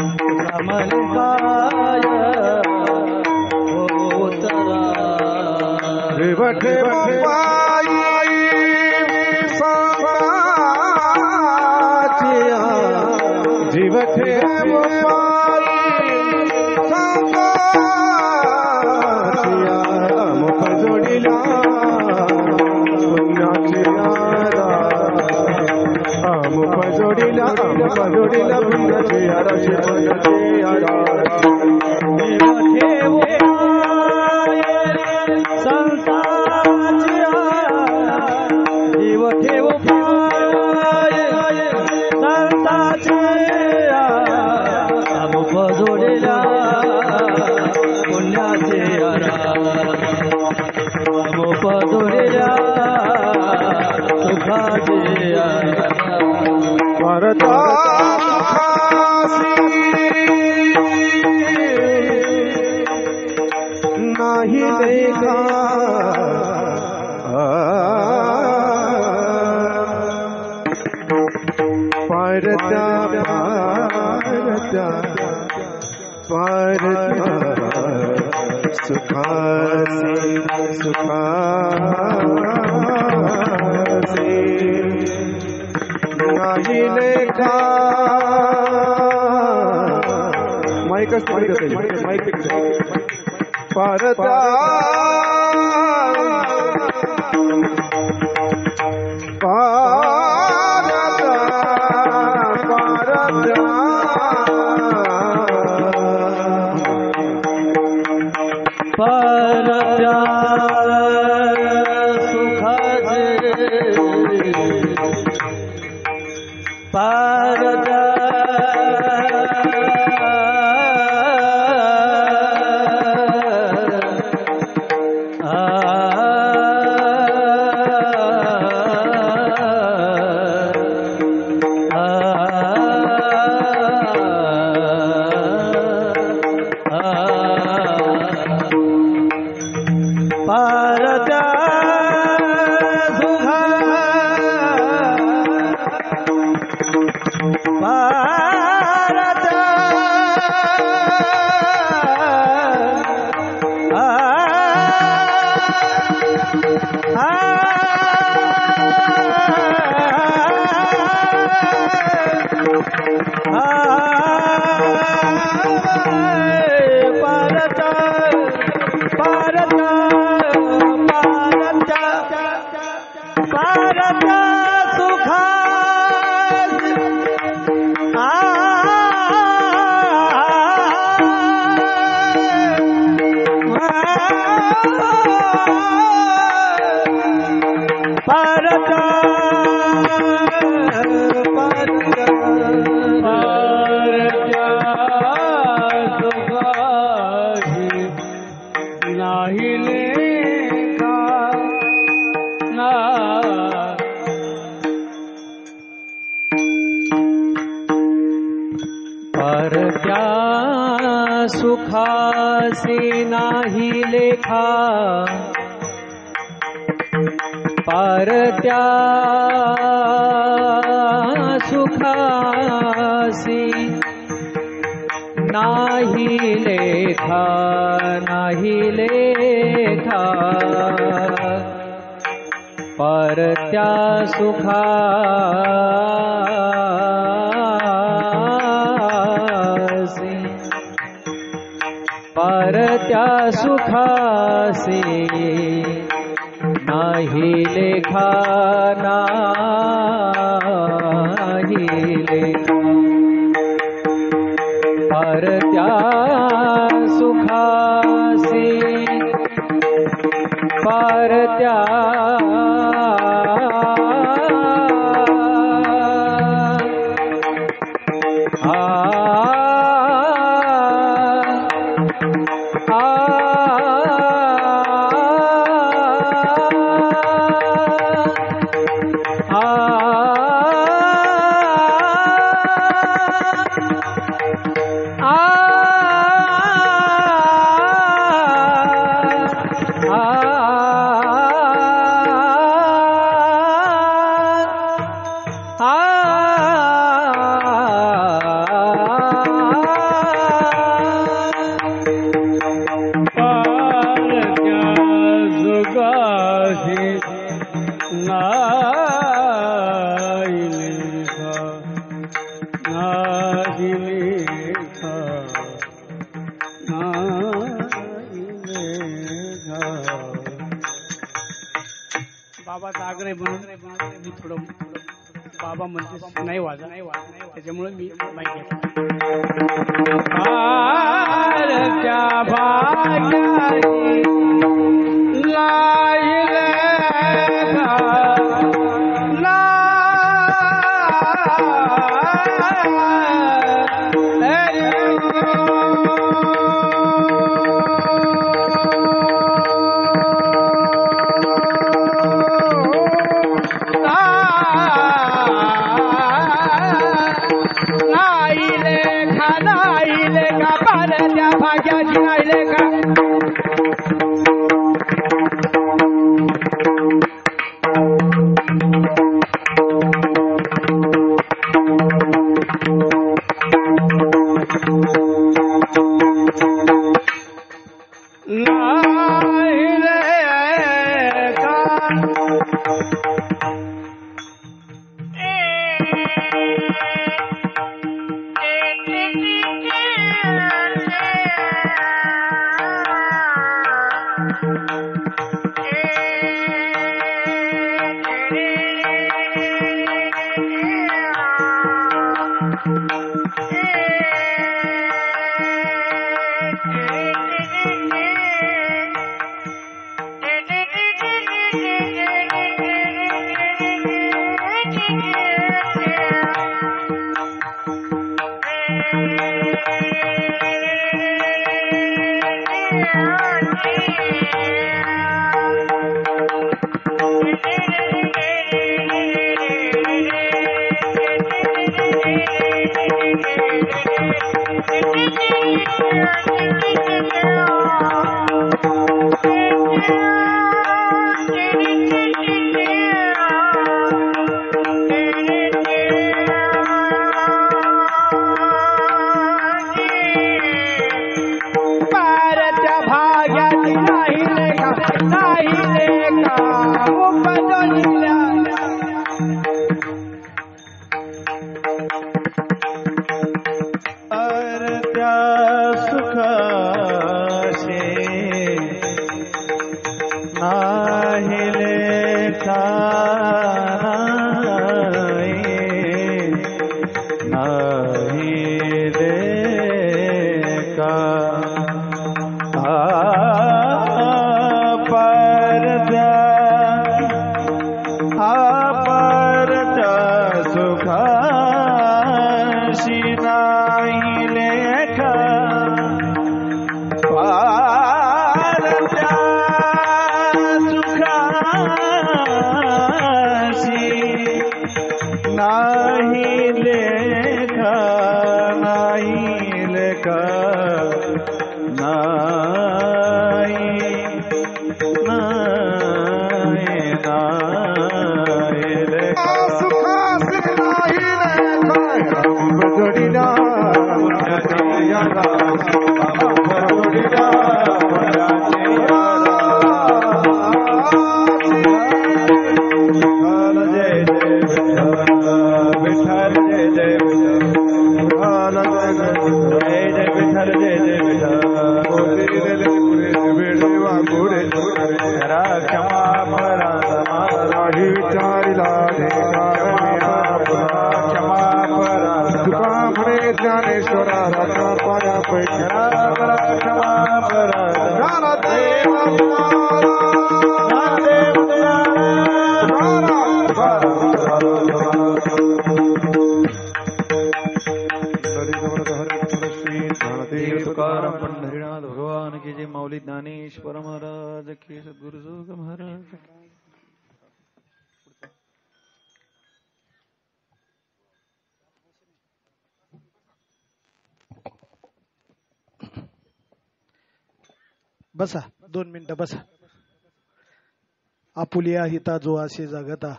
म्हणे काय होतरा जीव ठेव पायी संताचिया जीव ठेव पायी संताचिया मुख जोडिला पुण्याची मुख जोडिला पुण्याची आराशी पुण्याची ठेव संताच्या जीव ठेव संताचे मुख जोडिला पुण्याचे मुख जोडिला सुखाचे परता नाही देखा परता सुखासी सुखासी नाही लेखा माईकच माईक परता परत्या सुखाचे परत्या परत्या सुखासी नाही लेखा परत्या सुखासी नाही लेखा नाही लेखा परत्या सुखासी परत्या सुखासी नाही लेखा नाही लेखा परत्या सुखासी परत्या बाबाचा आग्रह म्हणून मी थोडं बाबा म्हणते नाही वाजा त्याच्यामुळे मी माहिती बसा 2 मिनिटं बसा. आपुलिया हिता जो असे जगता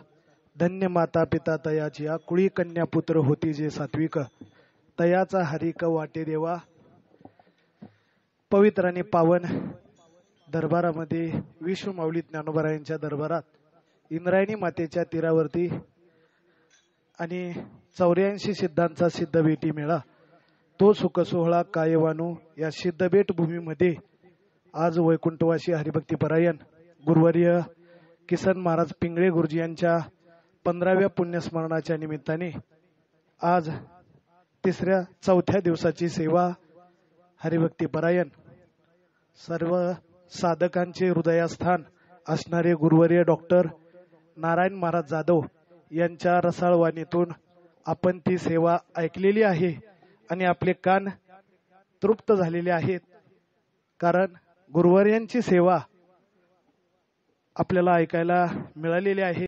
धन्य माता पिता तयाची कुळी कन्या पुत्र होती जे सात्विक तयाचा हरिक वाटे देवा. पवित्र आणि पावन दरबारामध्ये विश्व माऊली ज्ञानोबरायांच्या दरबारात इंद्रायणी मातेच्या तीरावरती आणि 84 सिद्धांचा सिद्ध भेटी मेळा तो सुख सोहळा कायवानू या सिद्धबेट भूमीमध्ये आज वैकुंठवासी हरिभक्ती परायण गुरुवर्य किसन महाराज पिंगळे गुरुजी यांच्या 15व्या पुण्यस्मरणाच्या निमित्ताने आज चौथ्या दिवसाची सेवा हरिभक्ती परायण सर्व साधकांचे हृदयस्थान असणारे गुरुवर्य डॉक्टर नारायण महाराज जाधव यांच्या रसाळ वाणीतून आपण ती सेवा ऐकलेली आहे आणि आपले कान तृप्त झालेले आहेत. कारण गुरुवर्यांची सेवा आपल्याला ऐकायला मिळालेली आहे.